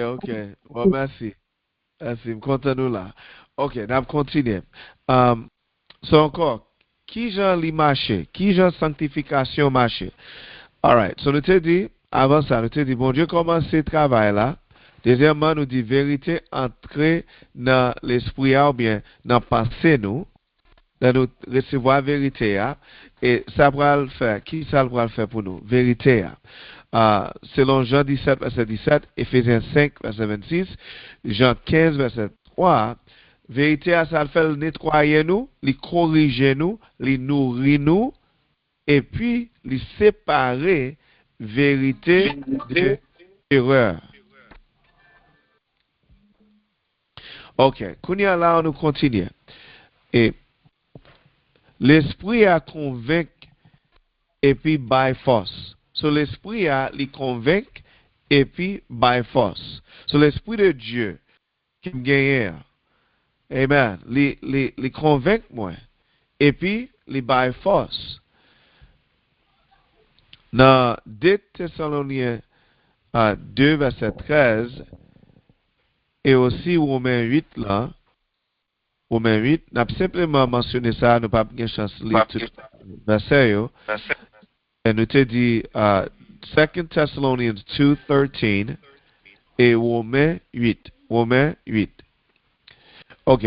Bon, merci. Merci. Je suis content nous là. Ok, nous continuons. So encore, qui j'en lit marché? Qui j'en sanctification marché? Alright, so nous te dit, avant ça, nous te dit, bon Dieu commence ce travail là. Deuxièmement, nous dit vérité entrer dans l'esprit ou bien dans pensée nous, dans nous recevoir vérité et ça va le faire. Qui ça va le faire pour nous? Vérité selon Jean 17, verset 17, Éphésiens 5, verset 26, Jean 15, verset 3, vérité ça le fait nettoyer nous, les corriger nous, les nourrir nous, et puis les séparer vérité de erreur. Ok, Kounia là, on continue. Et l'esprit a convaincu et puis by force. So l'esprit a les convaincu et puis by force. So l'esprit de Dieu qui me gagne. Amen. Les convaincu moi. Et puis les by force. Dans 2 Thessaloniciens 2 verset 13 et aussi Romains 8 là, Romains 8, n'a simplement mentionné ça, nous pas bien chance de lire tout verset yo. Et nous te dit 2 Thessalonians 2:13 et Romains 8. Romains 8. OK.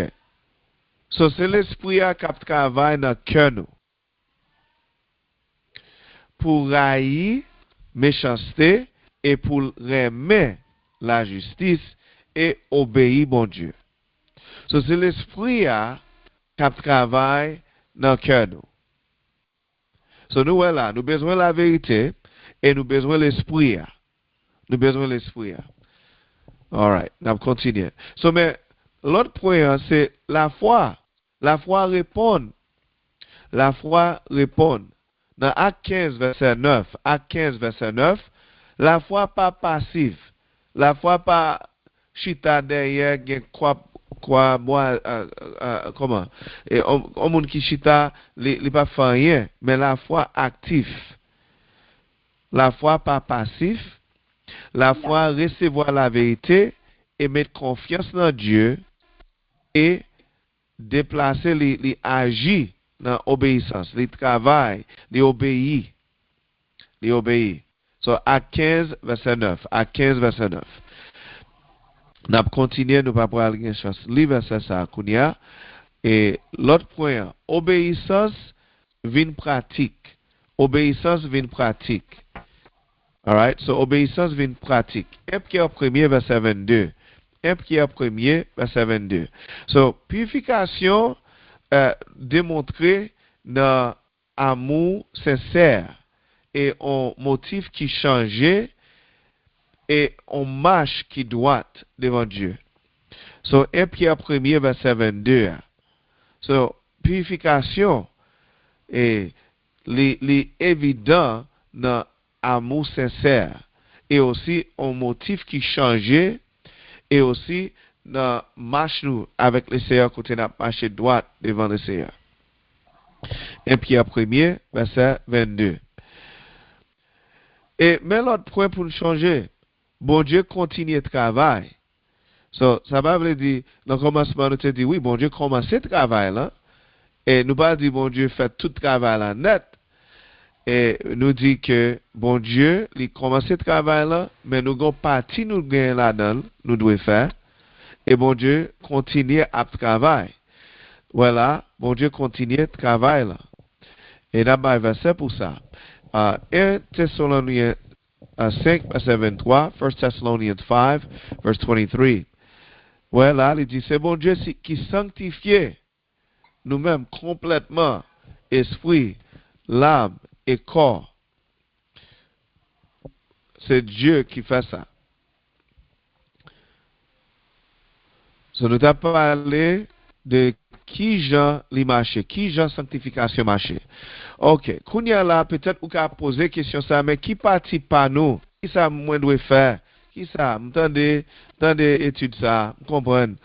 So c'est l'esprit qui travaille dans le cœur nous. Pour haïr méchanceté et pour remettre la justice et obéir bon Dieu. So c'est l'esprit qui travaille dans le cœur nous. So nous là, nous besoin de la vérité et nous besoin de l'esprit. Nous besoin de l'esprit. All right, nous continuons. So mais l'autre point c'est la foi. La foi répond. La foi répond. Dans Acte 15 verset 9, Acte 15 verset 9, la foi pas passive. La foi pas chita derrière quoi moi comment et on monde qui chita les pas fait rien mais la foi actif, la foi pas passif, la foi recevoir la vérité et mettre confiance dans Dieu et déplacer les agir dans obéissance, les travail, les obéir. So Acte 15 verset 9, Acte 15 verset 9. Nous continuons, nous pas pouvoir aller chance livre ça kounia et l'autre point obéissance vient pratique. Obéissance vient pratique. All right, so obéissance vient pratique. 1 Pierre 1er verset 22. 1 Pierre 1er verset 22. So purification démontrée dans amour sincère et un motif qui changeait et on marche qui droite devant Dieu. So, 1 Pierre 1er verset 22. So, purification est évident dans amour sincère. Et aussi un motif qui changeait. Et aussi dans marche nous avec le Seigneur côté n'a marché droit devant le Seigneur. 1 Pierre 1er, verset 22. Et mais l'autre point pour nous changer, bon Dieu continue le travail. So, ça veut dire, dans le commencement, nous te dit, oui, bon Dieu commence le travail là. Et nous pas dit, bon Dieu fait tout le travail là net. Et nous dit que, bon Dieu, il commence le travail là, mais nous avons partie, nous gagnons là-dedans, nous devons faire. Et bon Dieu continue à travailler. Voilà, bon Dieu continue à travailler là. Et là, un verset pour ça. 1 Thessaloniciens 5, verset 23, 1 Thessalonians 5, verse 23. Voilà, il dit, c'est bon Dieu qui sanctifie nous-mêmes complètement, esprit, l'âme et corps. C'est Dieu qui fait ça. So, nous avons parlé de qui Jean li marché, qui Jean sanctification marché. Ok, Kounia là, peut-être vous pouvez poser la question ça, mais qui participe à nous? Qui ça moi doit faire? Qui ça? M'tendez étude ça, comprendre.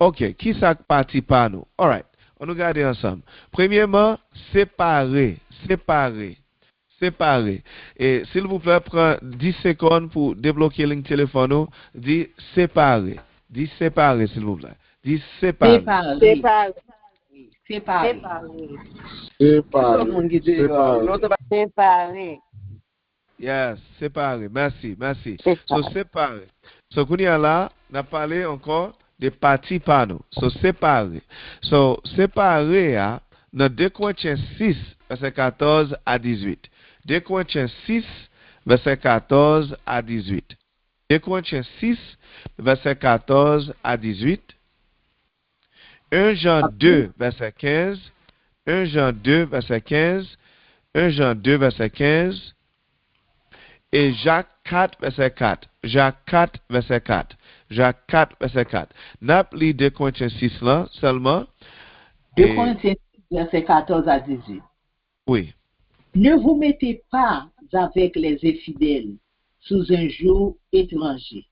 Ok, qui ça participe à nous? Alright, on nous regarde ensemble. Premièrement, séparer. Et s'il vous plaît, prends 10 secondes pour débloquer le téléphone, dit séparer. Dis séparer, s'il vous plaît. Dis séparer. Séparer. Yes, séparer. Merci. So, séparer. So, qu'on y a là, on a parlé encore de parties par nous. So, séparer. So, séparer, dans 2 Corinthiens 6, verset 14 à 18. 2 Corinthiens 6, verset 14 à 18. 2 Corinthiens 6, verset 14 à 18. 1 Jean 2, verset 15. 1 Jean 2, verset 15. 1 Jean 2, verset 15. Et Jacques 4, verset 4. Jacques 4, verset 4. Jacques 4, verset 4. N'a pas lu 2 Corinthiens 6 là, seulement. 2 Corinthiens 6, verset 14 à 18. Oui. Ne vous mettez pas avec les infidèles sous un joug étranger.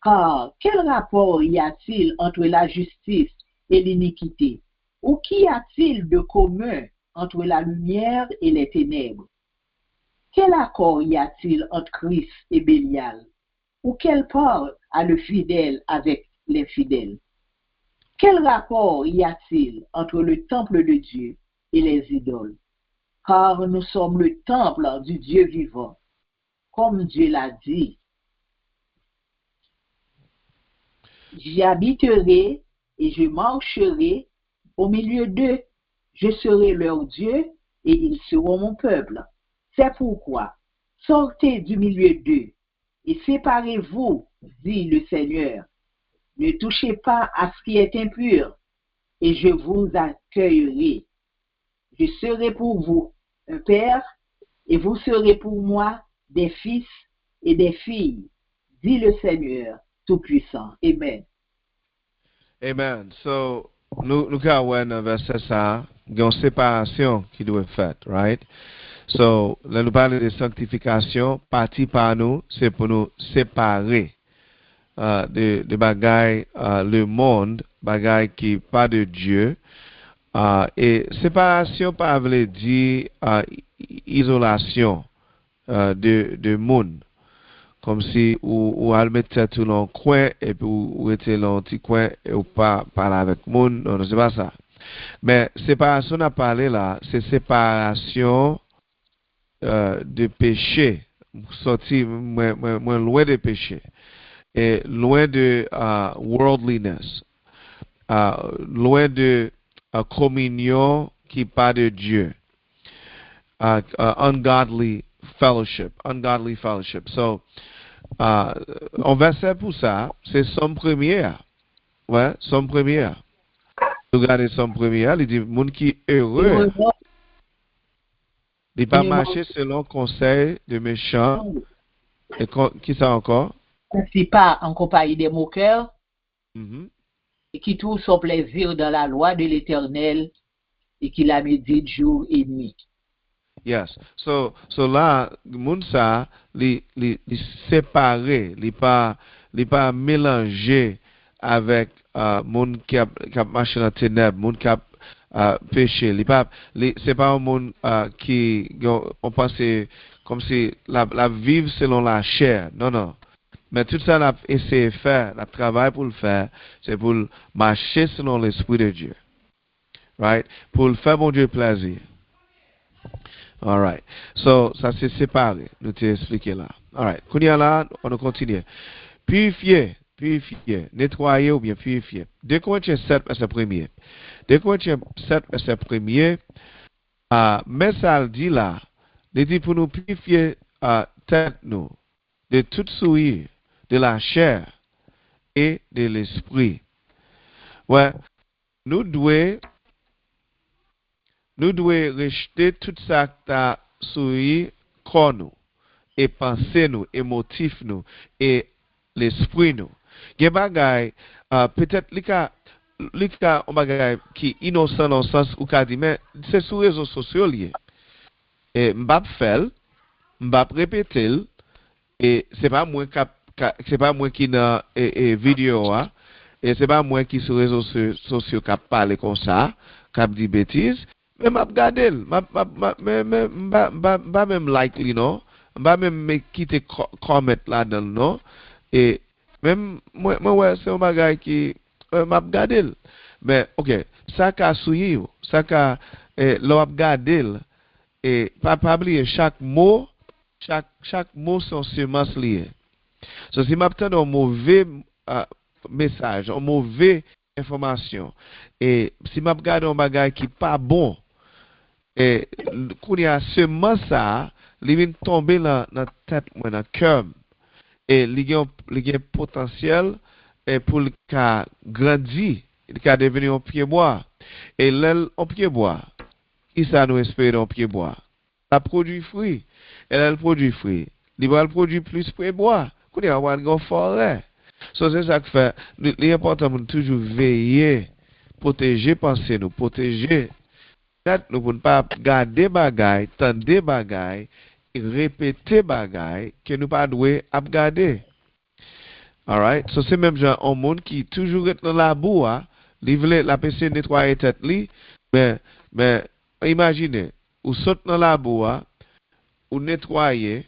Car quel rapport y a-t-il entre la justice et l'iniquité? Ou qu'y a-t-il de commun entre la lumière et les ténèbres? Quel accord y a-t-il entre Christ et Bélial? Ou quelle part a le fidèle avec l'infidèle? Quel rapport y a-t-il entre le temple de Dieu et les idoles? Car nous sommes le temple du Dieu vivant, comme Dieu l'a dit. J'y habiterai et je marcherai au milieu d'eux. Je serai leur Dieu et ils seront mon peuple. C'est pourquoi, sortez du milieu d'eux et séparez-vous, dit le Seigneur. Ne touchez pas à ce qui est impur et je vous accueillerai. Je serai pour vous un père et vous serez pour moi des fils et des filles, dit le Seigneur Tout-Puissant. Amen. Amen. So, nous avons un verset ça, il y a une séparation qui doit être faite, right? So, là, nous parlons de sanctification, partie par nous, c'est pour nous séparer de bagailles, le monde, bagailles qui pas de Dieu. Et séparation, pas veut dire isolation de monde. Comme si ou elle mettait tout dans le coin et puis ou était dans un petit coin et ou pas parler avec monde. Non, c'est pas ça. Mais séparation, on a parlé là, c'est séparation de péché. Sortir moins loin de péché. Et loin de worldliness. Loin de communion qui pas de Dieu. Ungodly fellowship. So, on verset pour ça, c'est Somme 1er. Ouais, Somme 1er. Regardez Somme 1er, il dit, moun qui heureux, il pas marcher selon conseil de méchants. Et qui ça encore? Ainsi pas en compagnie des moqueurs, et qui trouve son plaisir dans la loi de l'Éternel et qui la médite jour et nuit. Yes. So là, moun sa, li séparé, li pas mélangé avec moun qui a marché dans ténèbres, moun qui a péché. C'est pas un monde qui on pense comme si la vivre selon la chair. Non, non. Mais tout ça, on a essayé de faire, on a travaillé pour le faire, c'est pour marcher selon l'Esprit de Dieu. Right? Pour le faire, bon Dieu, plaisir. All right. So, ça c'est séparé. Nous t'ai expliqué là. All right. Kounia là, on continue. Purifier, nettoyer ou bien purifier. 2 Corinthiens 7, verset 1er. 2 Corinthiens 7, verset 1er. Mais ça le dit là, il dit pour nous purifier tête nous de toute souillure, de la chair et de l'esprit. Ouais, nous devons rejeter tout ça qui a souillé corps nous, et pensée nous, et motif nous, et l'esprit nous. Il y a des bagages, peut-être, on bagay qui innocent dans le sens où on dit, mais c'est sur les réseaux sociaux liés. Et m'bap fait, m'bap répéter, et c'est pas moi qui dans vidéo, et c'est pas moi qui sur les réseaux sociaux qui parle comme ça, qui dit bêtises, mais m'bap garder, m'bap même like, non, m'bap même quitter comment là-dedans, non, et même moi ouais c'est un bagage qui m'a regardé mais OK ça qu'a souillé ça qu'a l'a regardé et pas oublier chaque mot sont semence liée. So si m'attend un mauvais message une mauvaise information et si m'a regarder un bagage qui pas bon et qu'on y a semence ça il vient tomber dans tête moi dans cœur et il y a un potentiel pour le cas grandir, il a devenu un pied bois. Et l'aile en pied bois, qui ça nous espère en pied bois? Ça produit fruit. Et elle produit fruit. Il va produire plus pied bois. Qu'on y a une forêt. So, c'est ça que fait. L'important de toujours veiller, protéger pensée nous, protéger tête nous pour ne pas garder bagaille, tendre bagaille, répéter bagaille que nous pas doué à garder. All right? So c'est même genre un monde qui toujours est dans la boue, livrer la PC nettoyer tête li, mais imaginez, ou saute dans la boue, ou nettoyer,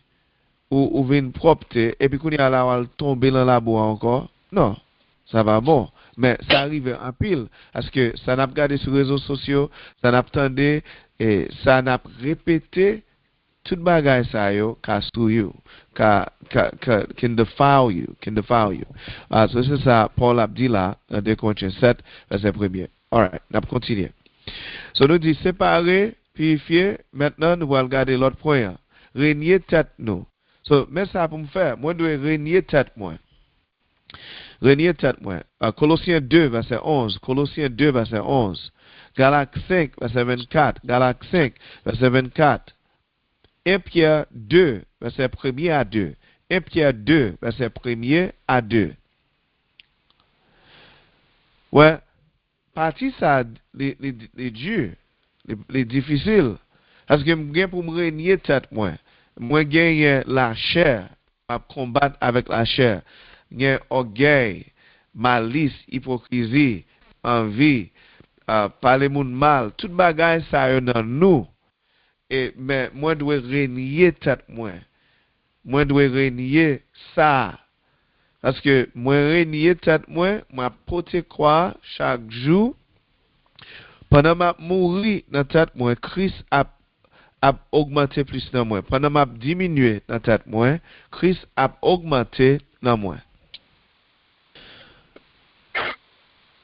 ou vient propre et puis qu'on y a là tomber dans la boue encore. Non, ça va bon. Mais ça arrive en pile parce que ça n'a pas regardé sur les réseaux sociaux, ça n'a pas entendu et ça n'a pas répété tout bagay ça yo ka sou you can defile you so c'est ça Paul a dit là dans 2 Corinthiens 7 verset 1er. Alright, on va continuer. So nous dit séparer, purifier. Maintenant nous allons regarder l'autre point. Régner tête nous. So mais ça pour me faire, moi dois régner tête moi. Régner tête moi. Colossiens 2 verset 11, Colossiens 2 verset 11. Galates 5 verset 24, Galates 5 verset 24. 1 Pierre 2, verset 1er à 2. 1 Pierre 2, verset 1er à 2. Ouais, partie ça, les durs, les difficiles. Parce que moi, pour me régner tête, moi gagne la chair, à combattre avec la chair. Gagne orgueil, malice, hypocrisie, envie, parler moun mal, tout bagay ça yon dans nous. Et mais moi dois régner tête moi dois régner ça parce que moi régner tête moi porter croix chaque jour pendant m'a mourir dans tête moi Christ a augmenté plus dans moi pendant m'a diminuer dans tête moi Christ a augmenté dans moi.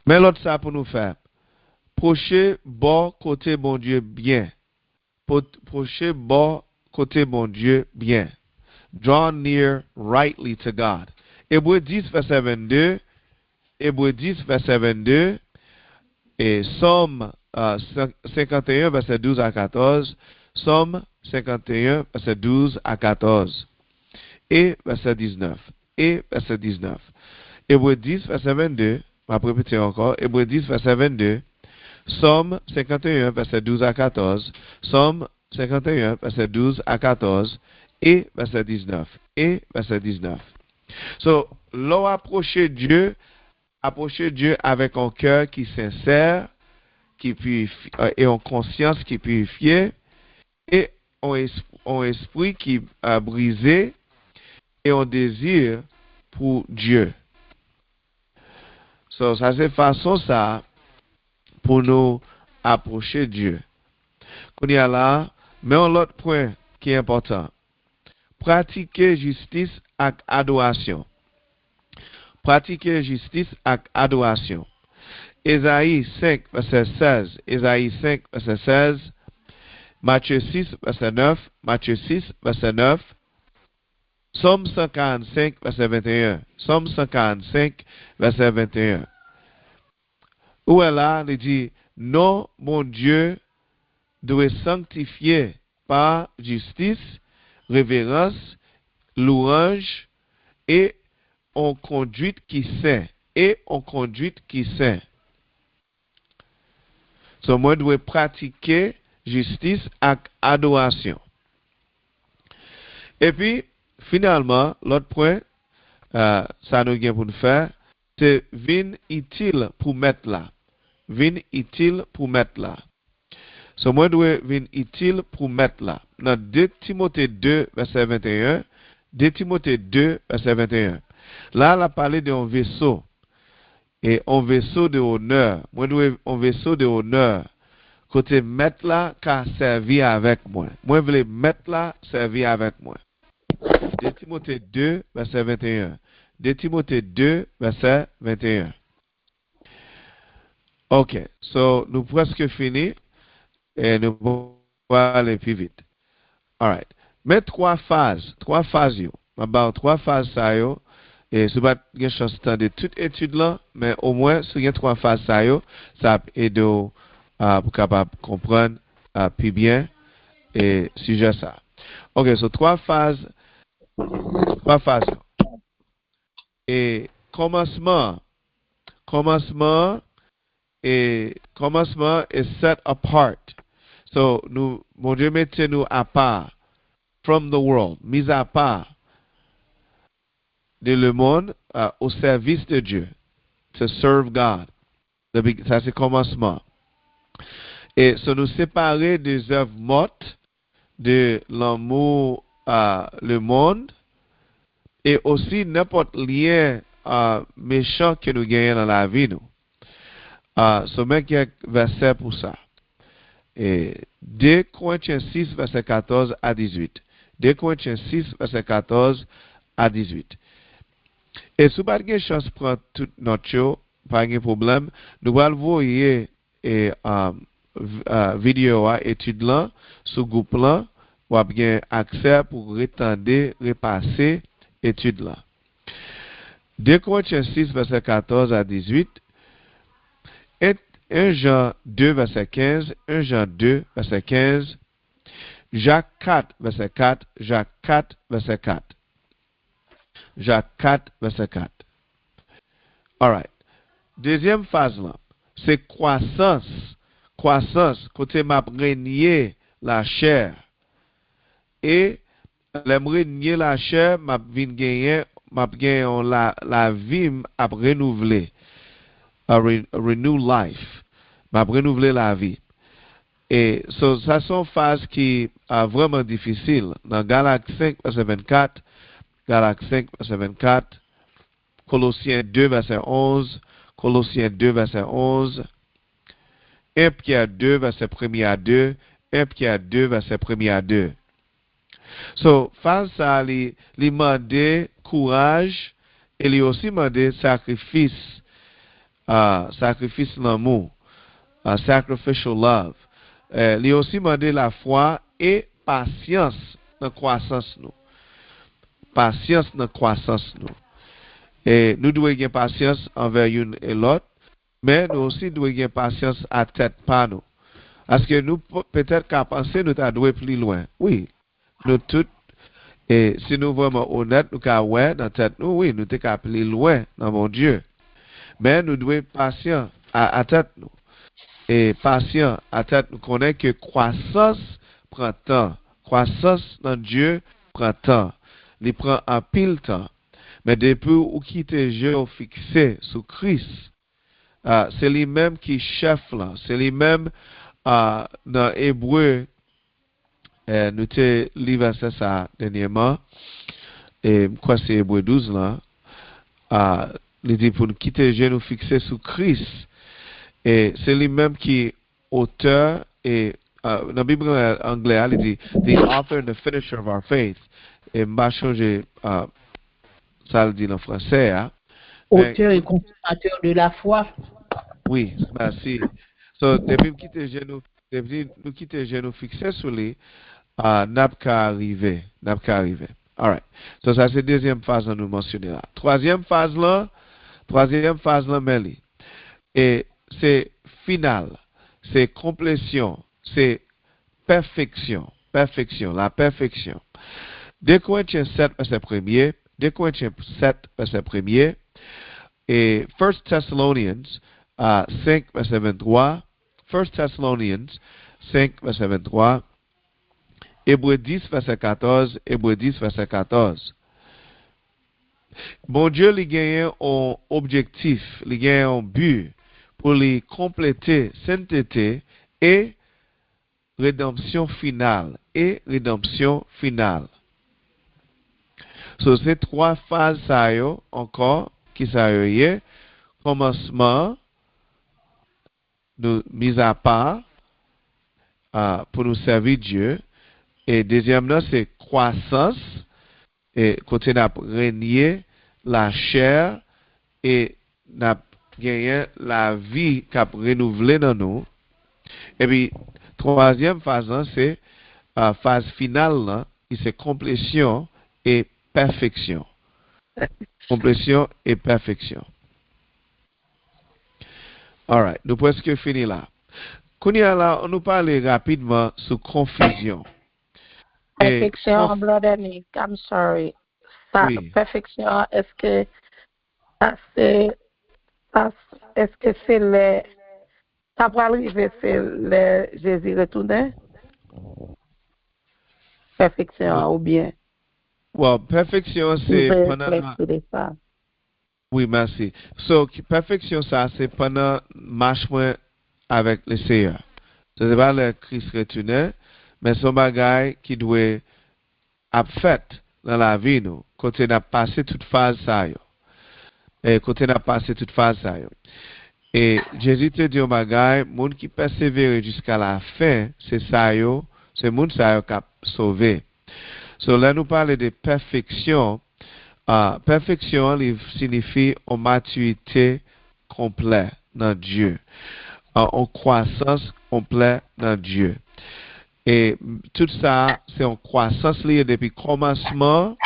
Mais l'autre ça pour nous faire procher bon côté bon Dieu bien. Procher bon côté bon Dieu bien. Draw near rightly to God. Hébreux 10 verset 22. Hébreux 10 verset 22. Et Somme 51 verset 12 à 14. Somme 51 verset 12 à 14. Et verset 19. Et verset 19. Hébreux 10 verset 22. Je vais répéter encore. Hébreux 10 verset 22. Somme 51, verset 12 à 14. Somme 51, verset 12 à 14, et verset 19. Et verset 19. So, l'on approcher Dieu avec un cœur qui est sincère, qui purifie, et en conscience qui est purifiée, et en esprit qui est brisé, et en désir pour Dieu. So, ça c'est façon ça pour nous approcher Dieu. Qu'on y a là, mais un autre point qui est important. Pratiquer justice avec adoration. Pratiquer justice avec adoration. Ésaïe 5, verset 16. Ésaïe 5, verset 16. Matthieu 6, verset 9. Matthieu 6, verset 9. Somme 145, verset 21. Somme 145, verset 21. Où est là, il dit, non, mon Dieu doit sanctifier par justice, révérence, louange et en conduite qui saint. Et en conduite qui saint. So, moi, dois pratiquer justice avec adoration. Et puis, finalement, l'autre point, ça nous vient pour nous faire, c'est vin utile pour mettre là. Vin utile pour mettre là. So, moi, dois vin utile pour mettre là. Dans 2 Timothée 2, verset 21, 2 Timothée 2, verset 21. Là, elle a parlé d'un vaisseau. Et un vaisseau de honneur. Moi, dois un vaisseau de honneur. Côté mettre là, qu'a servi avec moi. Moi, je voulais mettre là, servir avec moi. 2 Timothée 2, verset 21. 2 Timothée 2, verset 21. OK. So, nous presque fini. Et nous pouvons aller plus vite. All right. Mais trois phases, yo. About 3 phases, ça, yo. Et ce n'est pas une chance de toute étude là, mais au moins, si il y a 3 phases, ça aide pour capable comprendre plus bien et sujet ça. OK, so 3 phases. Et commencement est set apart. So, mon Dieu mettez nous à part from the world, mis à part de le monde au service de Dieu. To serve God. Ça c'est commencement. Et se nous séparer des œuvres mortes, de l'amour le monde, et aussi n'importe lien méchant que nous gagnons dans la vie. Ce mec qui a verset pour ça. Et 2 Corinthiens 6, verset 14 à 18. 2 Corinthiens 6, verset 14 à 18. Et si vous n'avez pas de chance de prendre tout notre show, pas de problème, nous allons voir vidéo étude là, sur groupe là, ou bien accès pour retendre, repasser étude là. 2 Corinthiens 6, verset 14 à 18. 1 Jean 2, verset 15. 1 Jean 2, verset 15. Jacques 4, verset 4. Jacques 4, verset 4. Jacques 4, verset 4. All right. Deuxième phase là, c'est croissance. Croissance, côté m'a régner la chair. Et l'aimerait régner la chair, m'a gagner la vie à renouveler. Renew life. M'a renouveler la vie. Et ça sont phases qui sont vraiment difficiles. Dans Galates 5, verset 24, Galates 5, verset 24, Colossiens 2, verset 11, Colossiens 2, verset 11, 1 Pierre 2, verset 1 à 2, 1 Pierre 2, verset 1 à 2. So, phase ça, li demande courage, et li aussi demande sacrifice, sacrifice l'amour, sacrificial love. Li aussi demande la foi et patience dans croissance nous. Patience dans croissance nous. Et nous devons avoir patience envers une et l'autre, mais nous aussi devons avoir patience à tête pas nous. Parce que nous, peut-être qu'à penser, nous devons plus loin. Oui, nous tous, et si nous vraiment honnêtes, nous devons ouais dans tête nous, oui, nous devons plus loin dans mon Dieu. Mais nous devons être patients à tête nous. Et patients à tête nous connaissons que croissance prend temps. Croissance dans Dieu prend temps. Il prend un pile temps. Mais depuis où quitter Dieu fixé sur Christ, c'est lui-même qui chef là. C'est lui-même dans Hébreu, nous te livré ça dernièrement. Et quoi c'est Hébreu 12 là. Il dit pour nous quitter Dieu nous fixer sur Christ. Et c'est lui-même qui est auteur et dans la Bible anglaise, il dit the author and the finisher of our faith. Et m'a changé ça le dit en français. Hein? Auteur et consommateur de la foi. Oui, merci. So, depuis nous quitter Dieu nous fixer sur lui, n'a pas arrivé. All right. So ça c'est deuxième phase nous mentionner là. Troisième phase là, Meli. Et c'est final, c'est complétion, c'est perfection, la perfection. 2 Corinthiens 7, verset 1er, 2 Corinthiens 7, verset 1er, et 1 Thessalonians 5, verset 23, 1 Thessalonians 5, verset 23, Hébreux 10, verset 14, Hébreux 10, verset 14. Bon Dieu, il gagne un objectif, il gagne un but pour les compléter, sainteté et rédemption finale. So, ces trois phases, ça y est, encore, qui ça y est, commencement, nous mise à part, pour nous servir Dieu. Et deuxièmement, c'est croissance, et côté n'a régné la chair, et n'a gagné la vie qu'a renouvelé dans nous. Et puis, troisième phase, c'est phase finale, là, qui c'est complétion et perfection. Complétion et perfection. All right, nous presque fini là. Kounia là, on nous parle rapidement sur confusion. Perfection, brother Nick, I'm sorry. Ça, Oui. perfection, est-ce que c'est le ça va arriver, c'est le Jésus retourné? Perfection ou bien? Well, perfection, c'est pendant... ça. Oui, merci. So, perfection, ça, c'est pendant marche avec le Seigneur. Ce n'est pas le Christ retourné, mais c'est un bagage qui doit être fait dans la vie, nous, quand on a passé toute phase, ça. Et quand on a passé toute phase, ça. Et Jésus te dit au bagage, monde qui persévère jusqu'à la fin, c'est ça, c'est monde ça qui a sauvé. So, là, nous parlons de perfection. Perfection signifie en maturité complète dans Dieu, en croissance complète dans Dieu. Et tout ça, c'est en croissance liée depuis le commencement.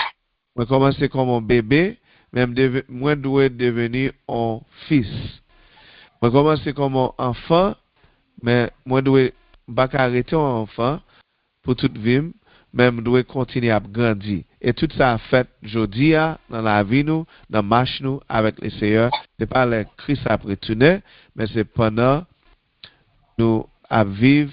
Moi, commencer comme un bébé, même moi, dois devenir un fils. Moi, commencer comme un enfant, mais moi, dois pas arrêter un enfant pour toute vie. Même doit continuer à grandir. Et tout ça a fait aujourd'hui dans la vie nous, dans la marche nous avec le Seigneur. C'est pas le Christ à retourner, mais c'est pendant nous à vivre,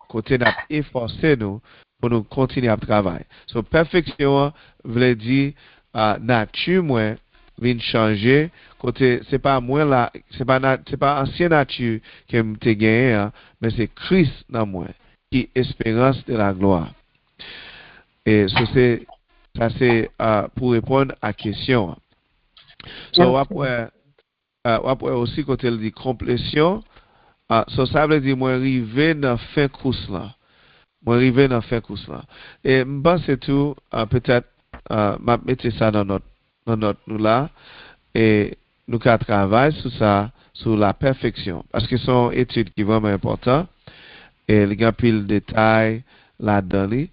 côté n'a efforcé nous pour nous continuer à travailler. So perfection veut dire nature moi vient changer. Côté c'est pas moi là, c'est pas ancienne nature qui me te gagné, mais c'est Christ dans moi qui espérance de la gloire. Et ça c'est pour répondre à la question. So, après aussi, quand elle dit complétion, ça veut dire moi arriver dans fin course là. Et je pense que tout, peut-être, m'a mettre ça dans notre nous là, et nous qu'à travailler sur ça, sur la perfection. Parce que c'est une étude qui est vraiment importante, et il y a pile de détails là-dedans.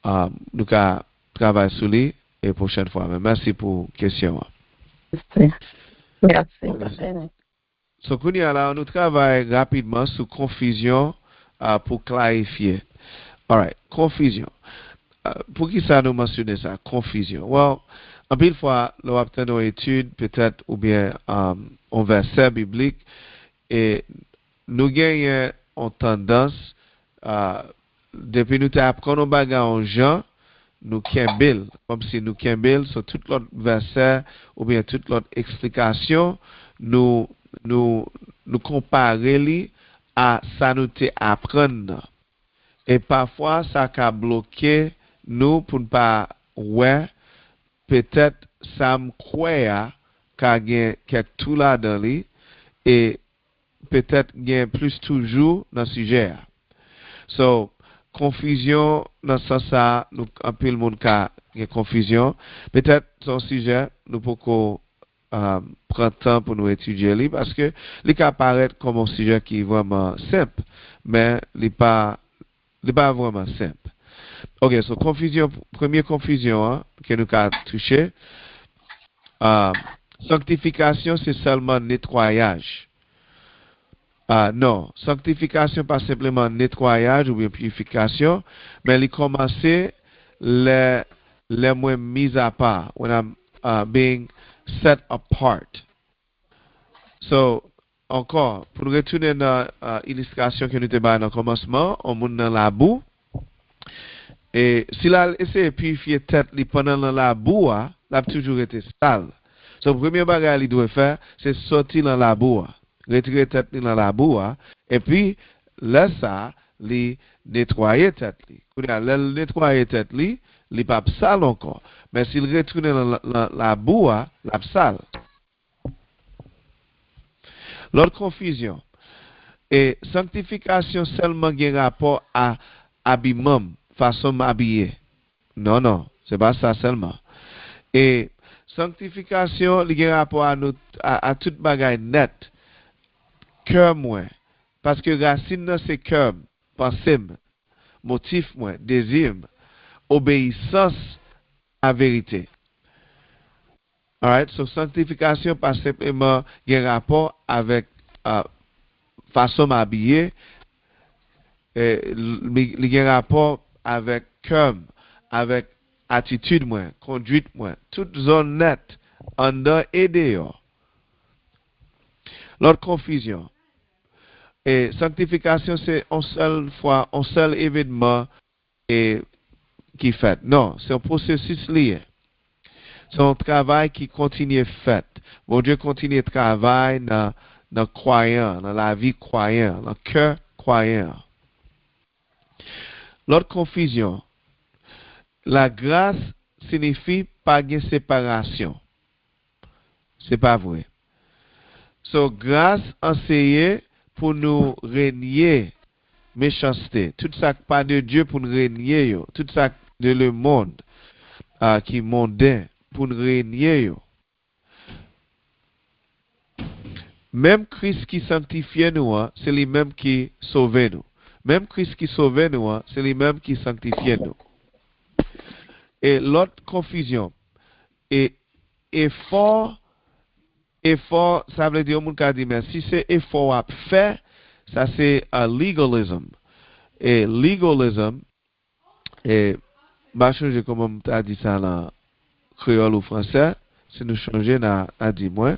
Nous allons travailler sur lui et prochaine fois. Mais merci pour la question. Merci. So, nous travaillons rapidement sur confusion pour clarifier. All right, confusion. Pour qui ça nous mentionne ça? Confusion. Well, en pile fois, nous avons une étude, peut-être, ou bien un verset biblique, et nous gagnons en tendance depuis nous apprenons bagarre en Jean, nous kembel, comme si nous kembel sur tout l'autre verset ou bien toute l'autre explication, nous comparer à ça nous te apprendre. Et parfois, ça a bloqué nous pour ne pas, ouais, peut-être, ça me croit qu'il y a tout là dans lui, et peut-être, il y a plus toujours dans le sujet. So, confusion, dans ce sens, nous, un peu le monde qui a confusion. Peut-être, son sujet, nous pouvons prendre temps pour nous étudier lui, parce que, il peut apparaître comme un sujet qui est vraiment simple, mais il n'est pas vraiment simple. Ok, so confusion, première confusion hein, que nous avons touché. Sanctification, c'est seulement nettoyage. Non, sanctification, pas simplement nettoyage ou bien purification, mais il commence les moins mis à part, when I'm being set apart. So, encore, pour retourner dans l'illustration que nous avons dans le commencement, on monte dans la boue. Et s'il a essayé de purifier tête pendant la boue, il a toujours été sale. So, le premier bagage qu'il doit faire, c'est sortir dans la boue, retirer tête dans la boue, et puis, là, ça, il nettoyer tête. Quand il nettoyer tête, il n'est pas sale encore. Mais s'il retourne dans la boue, il est sale. L'autre confusion. Et sanctification seulement a rapport à habillement, façon d'habiller. Non, c'est pas ça seulement. Et sanctification, il a rapport à tout bagage net. Cœur moins. Parce que racine, c'est cœur, pensée, motif moins, désir, obéissance à vérité. Alright, so sanctification pas simplement un rapport avec façon d'habiller, il y a un rapport avec cœur, avec attitude moins, conduite moins, toute zone nette, en dedans et dehors. L'autre confusion. Et sanctification, c'est un seul événement qui fait. Non, c'est un processus lié. C'est un travail qui continue fait. Bon Dieu continue de travailler dans le croyant, dans la vie croyant, dans le cœur croyant. L'autre confusion. La grâce signifie pas de séparation. C'est pas vrai. So, grâce enseignée pour nous régner méchanceté. Tout ça pas de Dieu pour nous régner. Tout ça de le monde qui est mondain. Pour nous régner. Même Christ qui sanctifie nous, c'est lui-même qui sauve nous. Même Christ qui sauve nous, c'est lui-même qui sanctifie nous. Et l'autre confusion, effort, ça veut dire, mon cas dit, mais si c'est effort à faire, ça c'est un legalism. Et legalism, et, bah, changer comment on t'a dit ça là. Créole ou français, si nous changeons à 10 mois.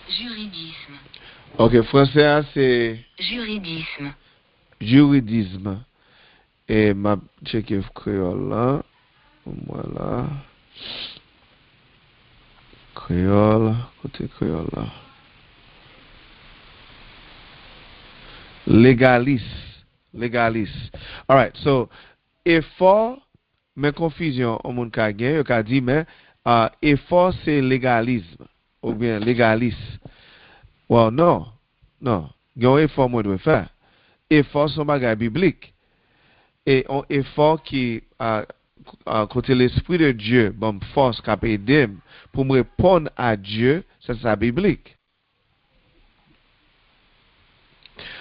Juridisme. Ok, français, c'est... Juridisme. Juridisme. Et ma checker créole là. Voilà. Créole. Côté créole là. Légaliste. Alright, so, effort, mais confusion, au monde qui a gagné, il a dit, mais effort c'est légalisme. Ou bien légaliste. Well, non. Il y a un effort moi doit faire. Effort c'est un bagage biblique. Et un effort qui côté l'esprit de Dieu, bon force qui a aidé pour me répondre à Dieu, c'est biblique.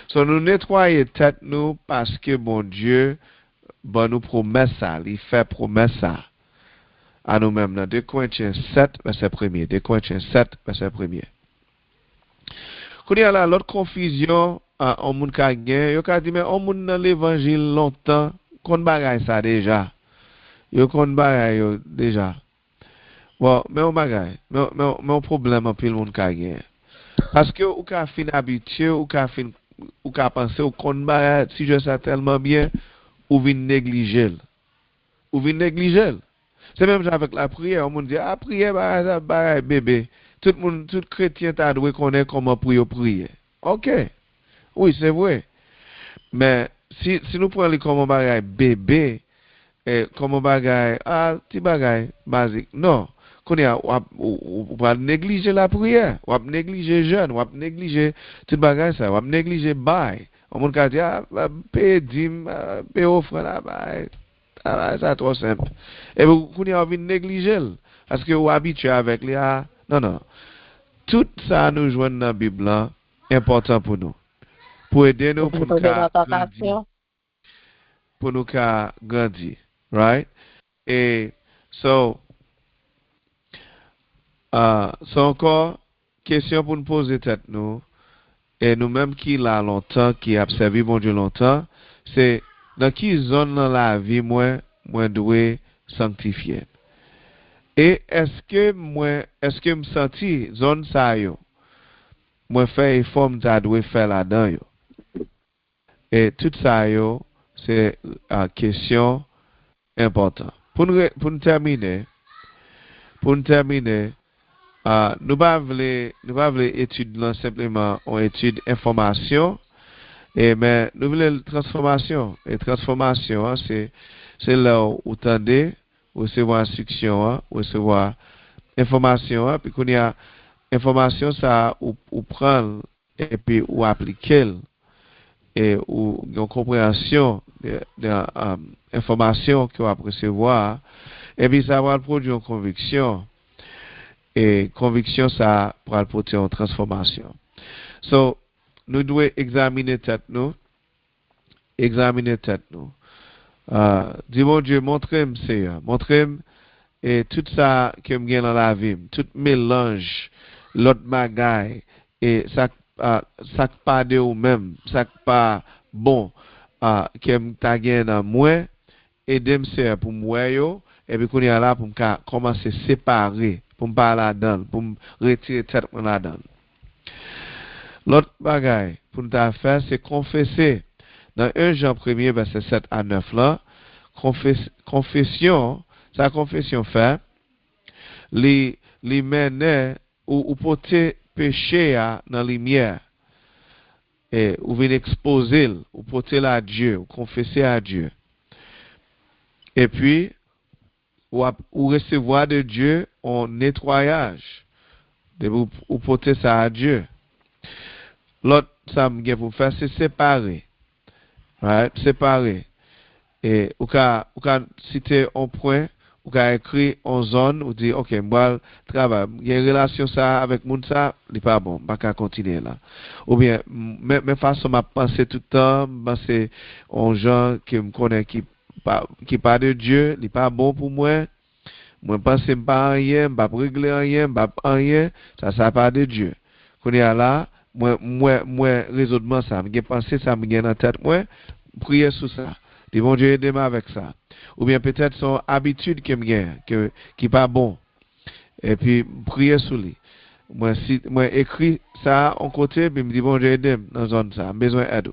So nous nettoyer tête nous parce que bon Dieu nous promet ça, il fait promesse ça à nous-mêmes dans 2 Corinthiens 7 verset 1er. 2 Corinthiens 7 verset 1er. Quand il y a là l'autre confusion en moun ka gen, yo ka di mais on moun dans l'évangile longtemps, kon bagay ça déjà. Yo kon bagay yo déjà. Bon, mais on bagay, mais on problème en pile moun ka gen. Parce que ou ka fin habitué, ou ka penser ou kon bagay si je sais tellement bien ou vin négliger. Ou vin négliger. C'est même avec la prière, on me dit ah prière bah bébé. Tout chrétien t'a doit connaître comment prier. OK. Oui, c'est vrai. Mais si nous prenons comme bagay bébé et comme bagay petit bagay basique. Non. Qu'on y a ou pas négliger la prière, ou pas négliger jeûne, ou pas négliger tout bagay ça, ou pas négliger bail. On monde ka di payer dîme, payer offrande là bail. Ça trop simple. Et vous qu'on a envie de négliger parce que vous habitué avec les non. Tout ça nous joint dans la Bible là, important pour nous. Pour aider nous pour nous grandir, right? Et so encore question pour nous poser tête nous et nous-mêmes qui là longtemps qui a servi bon Dieu longtemps, c'est dans qui zone dans la vie moi dois sanctifier. Et est-ce que me senti zone ça yo moi fait effort m'ta doit faire là-dedans yo. Et tout ça yo c'est une question importante. Pour nous terminer nous pas voulons étude là simplement on étude information et mais nous voulons transformation et transformation c'est là où tendez recevoir instruction recevoir information puis qu'on y a information ça ou prendre et puis ou appliquer et ou une compréhension de information qu'on va recevoir et puis ça va produire une conviction. Et conviction ça pour apporter une transformation. So nous devons examiner tête nous. Dis mon Dieu, montrez-moi Seigneur, montrez-moi et tout ça que me gagne dans la vie, tout mélange, l'autre bagaille et ça pas de ou même, ça pas bon que me ta gagne dans moi, aidez-moi Seigneur pour moi yo et puis qu'on y a là pour me commencer à séparer pour me parler là-dedans, pour me retirer tête là-dedans. L'autre bagaille pour nous faire, c'est confesser. Dans 1 Jean 1er, verset 7 à 9 là, confession fait, les mener ou porter péché dans la lumière, et ou venir exposer, ou porter à Dieu, ou confesser à Dieu. Et puis, ou recevoir de Dieu en nettoyage, ou porter ça à Dieu. L'autre, ça me pour faire, c'est séparer. Right? Séparer. Et, ou ka citer un point, ou ka écrit en zone, ou dire, ok, moi, travail, il y a une relation ça avec moun ça, il n'est pas bon, pas qu'à continuer là. Ou bien, même façon, m'a pensé tout le temps, c'est un gens qui me connaît, qui parle de Dieu, il n'est pas bon pour moi. Moi, pense pas rien, pas régler rien, pas rien, ça pas de Dieu. Quand il y a là, moi, raisonnement ça, j'ai pensé ça, me gagne en tête, moi, prier sur ça. Dis bon Dieu, aide-moi avec ça. Ou bien peut-être son habitude que me gagne, qui pas bon. Et puis, prier sur lui. Moi, écrit ça en côté, puis me dit bon Dieu, aide-moi dans zone ça, j'ai besoin d'aide.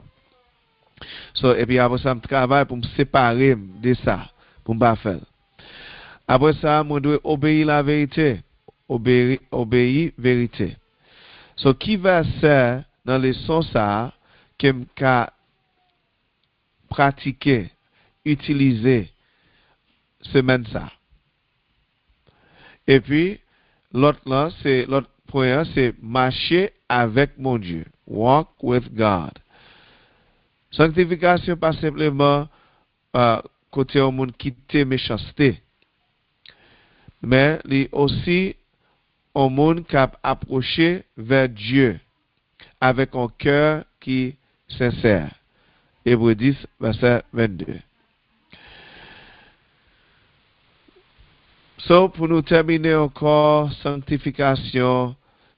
So, et puis après ça, je travaille pour me séparer de ça, pour me pas faire. Après ça, je dois obéir la vérité. Obéir vérité. So, qui va faire dans les sons ça, que je pratiquer, utiliser, semaine ça. Et puis, l'autre point, c'est marcher avec mon Dieu. Walk with God. Sanctification, pas simplement, côté au monde quitter méchanceté. Mais aussi au monde qui a approché vers Dieu avec un cœur qui est sincère. Hébreux 10, verset 22. So, pour nous terminer encore, sanctification,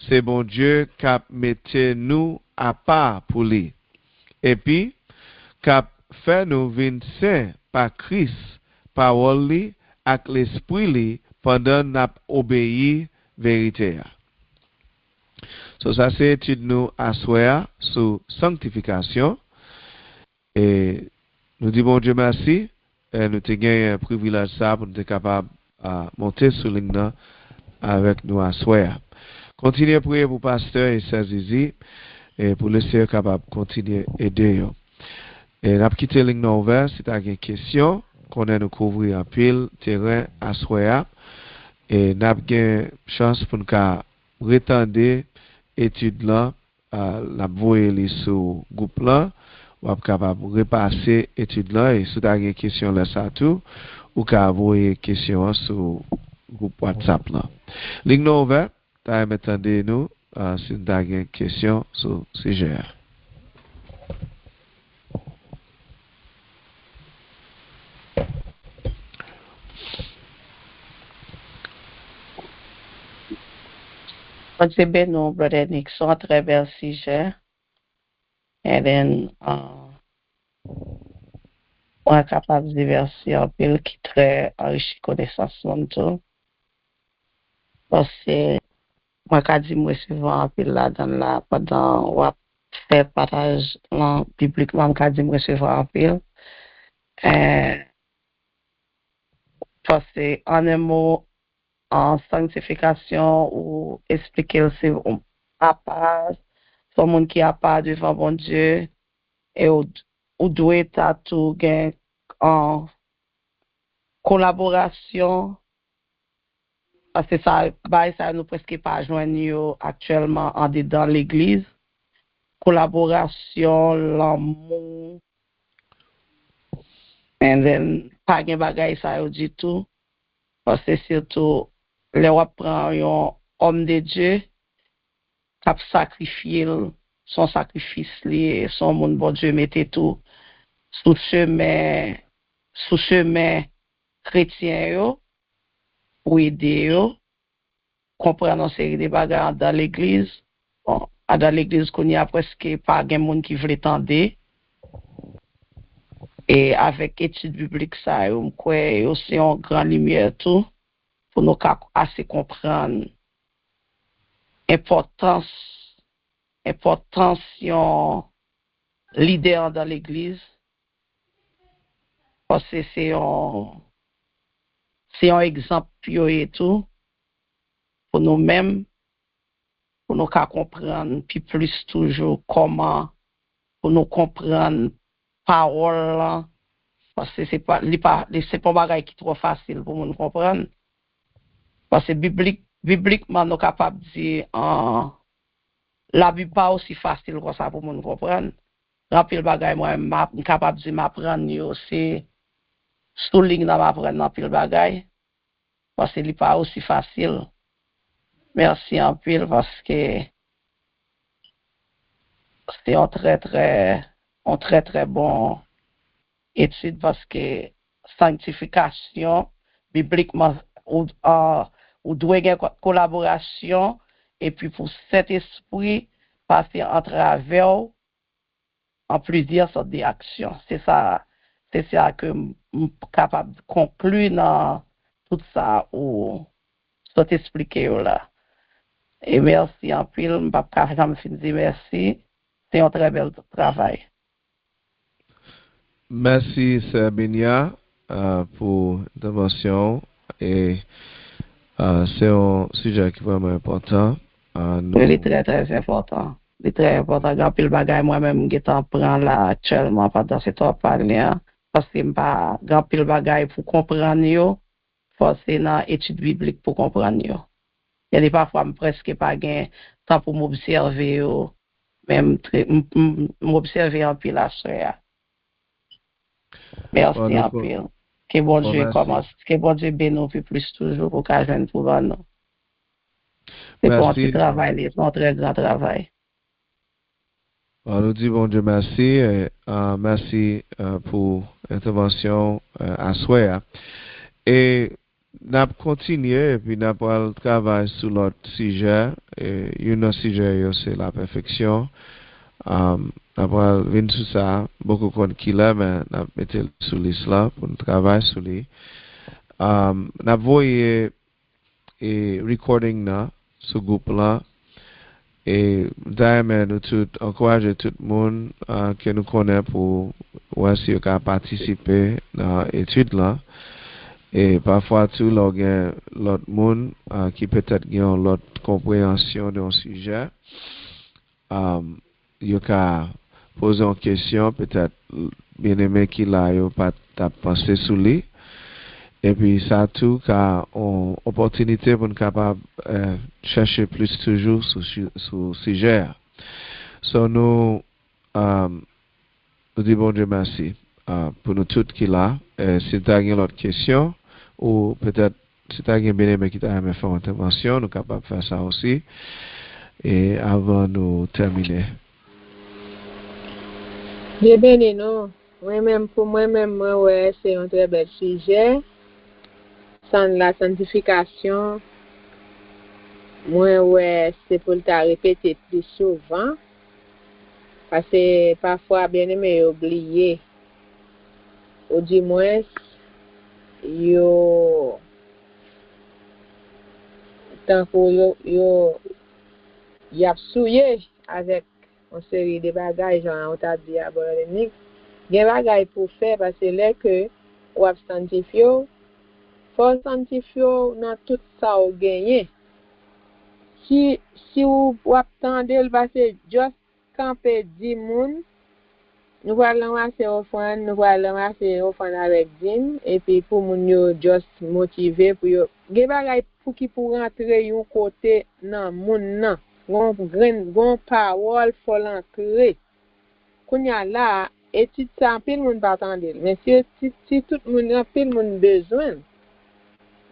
c'est bon Dieu qui mette nous à part pour lui. Et puis, qui fait nous venir saints par Christ, parole li, avec l'esprit li, pendant nous obéi vérité. So, ça c'est étude nous à soir sur sanctification. Et nous disons bon Dieu merci. Et nous avons gagné un privilège ça pour nous être capables de monter sur ligne avec nous à soir. Continuez à prier pour pasteur et sœur Zizi et pour laisser capable de continuer à aider. Et nous avons quitté ligne ouverte si tu as des questions, qu'on a nous couvrir un pile terrain à soir. Et nous avons une chance pour nous retendre étude là, la voyer sur groupe là, ou capable repasser étude là et si tu as des questions là ça tout, ou capable envoyer questions sur groupe WhatsApp là. Ligne ouverte, tu as m'attendez nous si tu as des questions sur ce sujet. C'est bien, non, Brother Nixon, très bel sujet. Et then, on est capable de diverser un peu qui est très enrichi connaissance mon tout. Parce que, moi, quand je me recevoir un peu là, dans la, pendant, on fait partage, là, publiquement, quand je me recevoir un peu. Parce que, en un mot, en sanctification, ou expliquer aussi, à part, son monde qui a pas devant bon Dieu, et ou doit être tout gain en collaboration, parce que ça nous presque pas joindre actuellement en dedans l'église. Collaboration, l'amour, and then, pas de bagay ça du tout, parce que surtout, les wap prend un homme de Dieu, qui a sacrifié son sacrifice, son monde, bon Dieu, mettait tout sous chemin chrétien, yo, pour aider, yo, comprendre une série de bagages dans l'église. Bon, dans l'église, qu'on y a presque pas de monde qui veut tendre. Et avec étude biblique, ça, yo, c'est aussi une grande lumière, tout, pour nous assez comprendre l'importance d'un leader dans l'église. Parce que c'est un exemple et tout pour nous-mêmes, pour nous comprendre, puis plus toujours comment, pour nous comprendre parole, parce que c'est pas un bagage qui est trop facile pour nous comprendre. Parce que bibliquement, nous sommes capables de dire, la Bible pas aussi facile que ça pour nous comprendre. Rappel bagage, moi, je suis capable de m'apprendre aussi. Souligne dans m'apprendre dans pile bagay parce que n'est pas aussi facile. Merci en pile parce que c'est un très bon étude parce que sanctification bibliquement ou doit y avoir collaboration et puis pour cet esprit passer en travers en plusieurs sortes d'actions. C'est ça que je suis capable de conclure dans tout ça ou ça t'expliquer là. Et merci en pile, je ne peux pas jamais dire merci. C'est un très bel travail. Merci, Sœur Benia, pour l'intervention. Et c'est un sujet qui est vraiment important. Il est très important. Il est très important. Quand pile bagay moi-même, je prends là actuellement pendant ce temps parler. Parce que je n'ai pas grand pile bagay pour comprendre yo. Forcé dans l'étude biblique pour comprendre yo. Il y a des parfois presque pas gain temps pour m'observer yo. Même m'observer en pile la soeur. Merci en pile. Que bon Dieu commence, que bon Dieu bénisse plus toujours pour qu'à jeune pour nous. C'est pour un petit travail, c'est un très grand travail. On nous dit bon Dieu merci et merci pour l'intervention à soi. Et n'a continué et puis n'a pas travaillé sur l'autre sujet. Et un sujet, c'est la perfection. N'a pas vu sur ça, beaucoup de qui là, mais n'a mis sur l'islam pour travailler sur lui. N'a voyé et recording là, ce groupe là. Et d'ailleurs, nous tout encourager tout le monde que nous connaît pour voir si on peut participer dans l'étude là. Et parfois, tout l'autre monde qui peut-être a l'autre compréhension d'un sujet, il peut poser une question, peut-être bien aimé qu'il a pas pensé sur lui. Et puis, ça tout a une opportunité pour nous capable chercher plus toujours sur ce sujet. So, nous disons bon Dieu merci pour nous tous qui là. Si tu as une autre question, ou peut-être si tu as bien aimé qui t'a aimé faire une intervention, nous sommes capables de faire ça aussi. Et avant de nous terminer. Bien béni, non. Moi-même, pour moi-même, ouais, c'est un très bel sujet. Sans la sanctification, moi, ouais, c'est pour le répéter plus souvent. Parce que parfois, bien aimé, oublié. Ou du moins, tant que y a souillé avec une série de bagages, genre, on t'a dit à Bolonique, il y a des bagages pour faire parce que là que ou a sanctifié, faut sanctifier dans tout ça ou gagner. Si ou attendez parce que juste camper 10 moun, nous allons ramasser offrande, nous allons ramasser offrande avec din et puis pour moun yo juste motiver pour yo. Gen bagay pour qui pour rentrer yon côté nan moun nan. Gon parole faut l'entrer. Kounya là étude ça pile moun pas attendre. Mais si tout moun a pile moun besoin.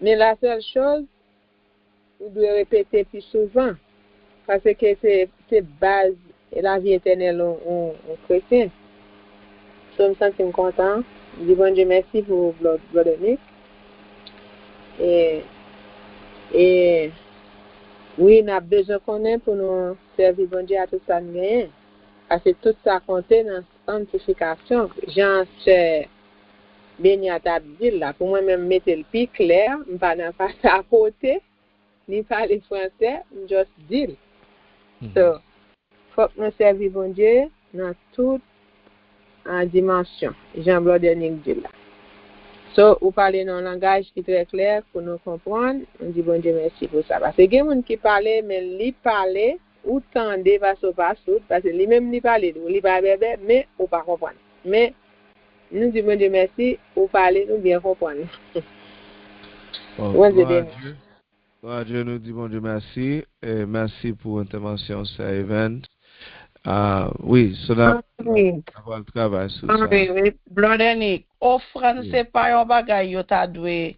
Mais la seule chose vous devez répéter plus souvent parce que c'est base et la vie éternelle en chrétien. Je me sens content. Je dis bon Dieu merci pour Blodonique. Et oui, on a besoin de connaître pour nous servir bon Dieu à tout ça nous gagne. Parce que tout ça compte dans la sanctification. Jean c'est Bénia Tabdil là. Pour moi-même mettre le plus clair, je ne vais pas passer à côté, ni parler français, je juste dire. So, faut que nous servir bon Dieu dans toute dimension. Jean Blodonique dit là. So, vous parlez dans un langage qui est très clair pour nous comprendre. On dit bon Dieu merci pour ça. Parce que il y a des gens qui parlent, mais ils parlent ou tendent parce que lui-même il parle, il parle bébé, mais on ne pas comprendre. Mais nous disons bon Dieu merci pour parler, nous bien comprendre. Gloire à Dieu, nous disons bon Dieu merci et merci pour l'intervention sur l'événement. Oui, cela va le travail sur ça. Oui, Blodonique, offrande, c'est pas un bagage qui t'a dû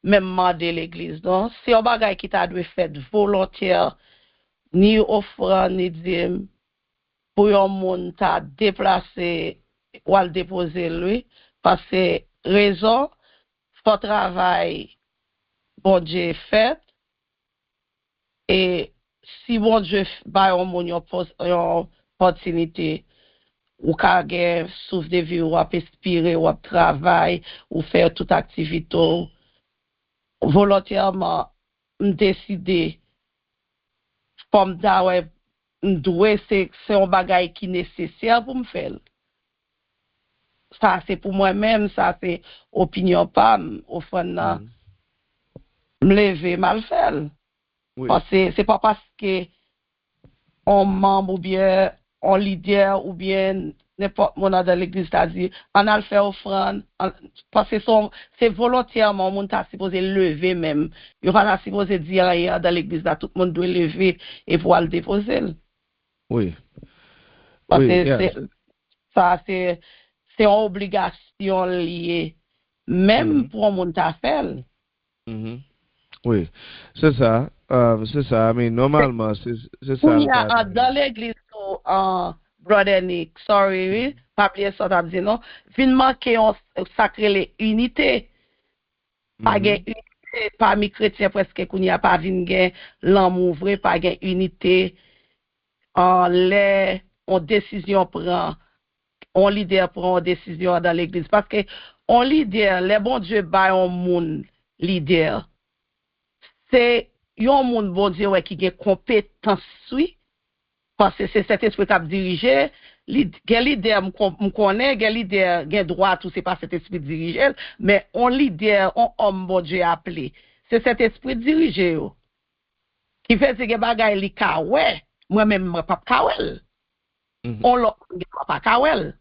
même demander l'église, non? C'est un bagage qui t'a dû faire volontaire, ni offrande, ni dîme, pour un monde t'a déplacé ou à le déposer lui, parce que raison, faut travail, bon Dieu fait, et si bon Dieu ba yon moun yon opportunité ou ka gen souffle de vie ou ap inspirer ou ap travail ou faire toute activité volontairement décider comme da ouais m'doué c'est un bagay qui nécessaire pour me faire. Ça c'est pour moi-même, ça c'est opinion pas au fond là. Me lever mal faire. Oui. Parce que c'est pas parce que on membre ou bien on leader ou bien n'importe mon dans l'église t'a dit on a le faire offrande parce que c'est volontairement on t'a supposé lever même il pas supposé dire hier dans l'église là tout le monde doit lever et pouvoir le déposer. Oui. Parce que ça c'est une obligation liée même pour un monde t'a fait. Oui, c'est ça. Mais normalement, c'est ça. Il y a dans l'église, Brother Nick, sorry, pas oublier ça, t'as dit non. Vin manquer un sacré l'unité. Pas de unité parmi chrétiens presque qu'on n'y a pas vinn gen l'amour vrai, pas gen unité en les on décision prend on leader prend décision dans l'église parce que on leader les bon Dieu ba un monde leader c'est un monde bon Dieu ouais, qui gen compétence oui parce que c'est cet esprit qui a dirigé gen leader me connaît gen leader gen droit tout c'est pas cet esprit dirigé mais on leader on homme bon Dieu appelé c'est cet esprit dirigé yo qui fait que bagay li ka ouais moi même pas ka ouais on l'autre pas ka ouais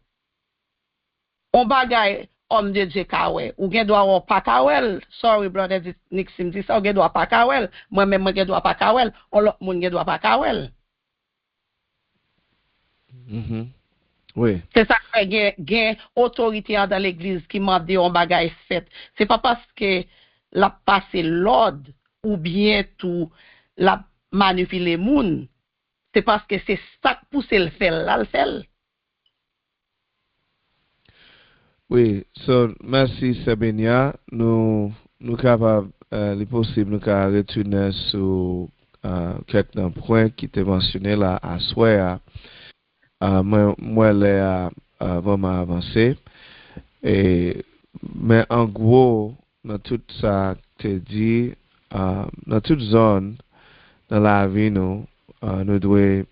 on bagay homme de Dieu ka ouais ou gen doit on pas ka ouais sorry brother Nixim dit ça gen doit pas ka ouais moi même gen doit pas ka ouais on l'autre moun gen doit pas ka ouais. Oui. C'est ça que gain autorité dans l'église qui m'a dit on bagaille fait. C'est pas parce que la passé l'ordre ou bien tout la manipuler moun. C'est parce que c'est ça qui pousse le faire là le fait. Oui, so merci Sabenia. Nous capables les possible nous ca retourner sur quelques points qui étaient mentionnés là à soir. Moi là vraiment avancé et mais en gros dans tout ça te dit dans toute zone dans la vie nous devons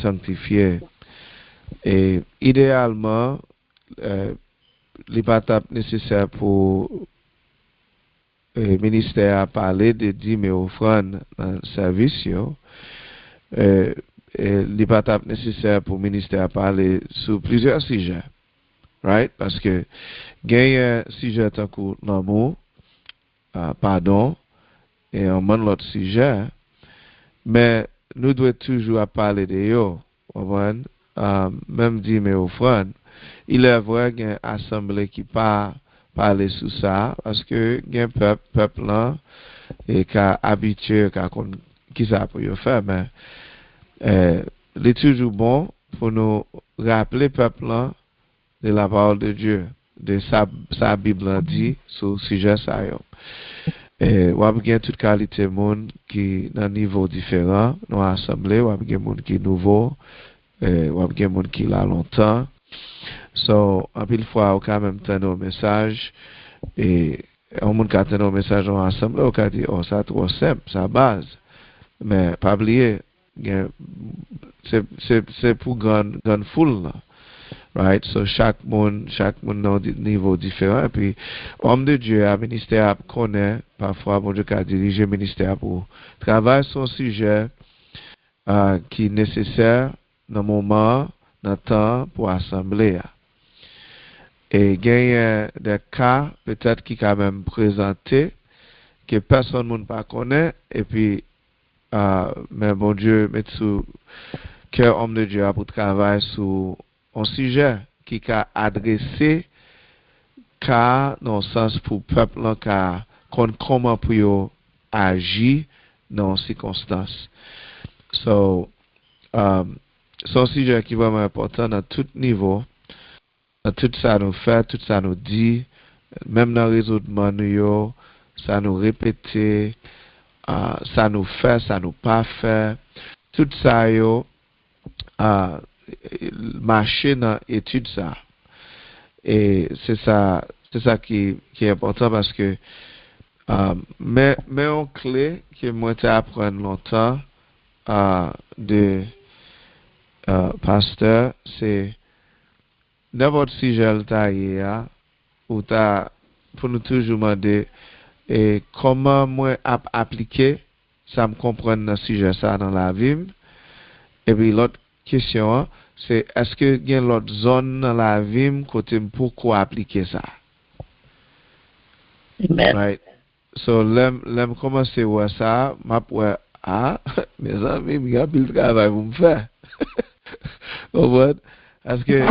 sanctifier et idéalement les pas nécessaire pour le ministère à parler de dîmes offrandes dans le service les pas nécessaire pour le ministère à parler sur plusieurs sujets, right? Parce que gagne un sujet tant que l'amour, pardon, et un man l'autre sujet, mais nous devons toujours parler de yo, même dîmes offrandes. Il est vrai qu'il y a une assemblée qui pas parler sur ça parce que il y a un peuple là et qui a habitué qui ça pour faire mais il est toujours bon pour nous rappeler peuple là de la parole de Dieu de sa Bible dit sur le sujet ça et on a bien toute qualité monde qui dans niveau différent dans l'assemblée on a bien monde qui nouveau on a bien monde qui là longtemps. So, en pile fois, on quand même tenu un message et on monde qui a tenu un message ensemble, on a dit, oh, ça trop simple, ça base. Mais pas oublier, c'est pour grande foule là. Right? So, chaque monde dans un niveau différent. Et puis, homme de Dieu, un ministère connaît, parfois, bon Dieu qui a dirigé le ministère pour travailler sur un sujet qui est nécessaire dans le moment, dans le temps pour assembler. Et il y a des cas peut-être qui quand même présentés que personne ne pas connaît et puis mais bon Dieu met sous cœur homme de Dieu pour travailler sur un sujet qui a adressé car dans le sens pour peuple là car comment pour agir dans ces circonstances. So c'est un sujet qui est vraiment important à tout niveau. Tout ça nous fait, tout ça nous dit, même dans le raisonnement, ça nous répète, ça nous fait, ça nous pas fait. Tout ça, marcher dans l'étude ça. Et c'est ça qui est important parce que, mais une clé que moi j'ai appris longtemps, de pasteur, c'est n'importe si j'ai le taillé, ou pour nous toujours demander et comment moi appliquer ça me comprendre dans sujet ça dans la vie. Et puis l'autre question c'est est-ce que il y a l'autre zone dans la vie côté pourquoi appliquer ça. Amen. Right. So l'aime commencer ouais ça m'a mes amis il y a plus de travail pour me faire. Parce que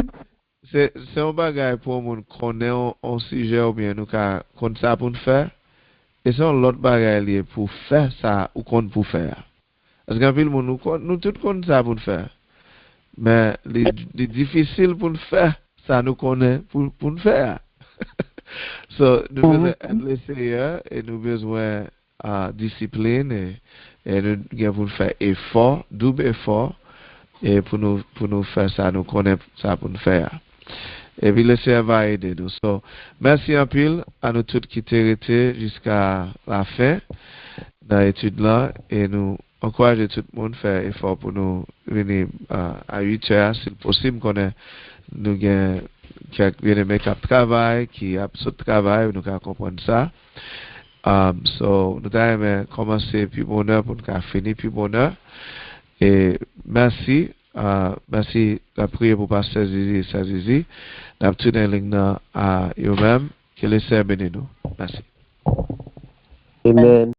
c'est un bagage pour moun connaît un sujet ou bien nous ka connaît ça pour faire et c'est l'autre bagage lié pour faire ça ou qu'on pour faire parce qu'en pile nous tout connaît ça pour faire mais les difficile pour faire ça nous connaît pour faire So, nous besoin le Seigneur et nous besoin discipline et nous devons faire effort, double effort et pour nous faire ça, nous connaître ça pour nous faire. Et puis le Seigneur va aider nous. So, merci un pile à nous tous qui t'ont été jusqu'à la fin dans l'étude là et nous encourageons tout le monde à faire effort pour nous venir à 8 heures, si possible, qu'on ait nous gain quelques bien-aimés qui travaillent, qui a ce travail, nous allons comprendre ça. So, nous allons commencer plus bonheur pour nous finir plus bonheur. Et merci. Merci la prière pour Pasteur Zizi. Nous avons une ligne à eux-mêmes. Que le Seigneur bénisse nous. Merci. Amen.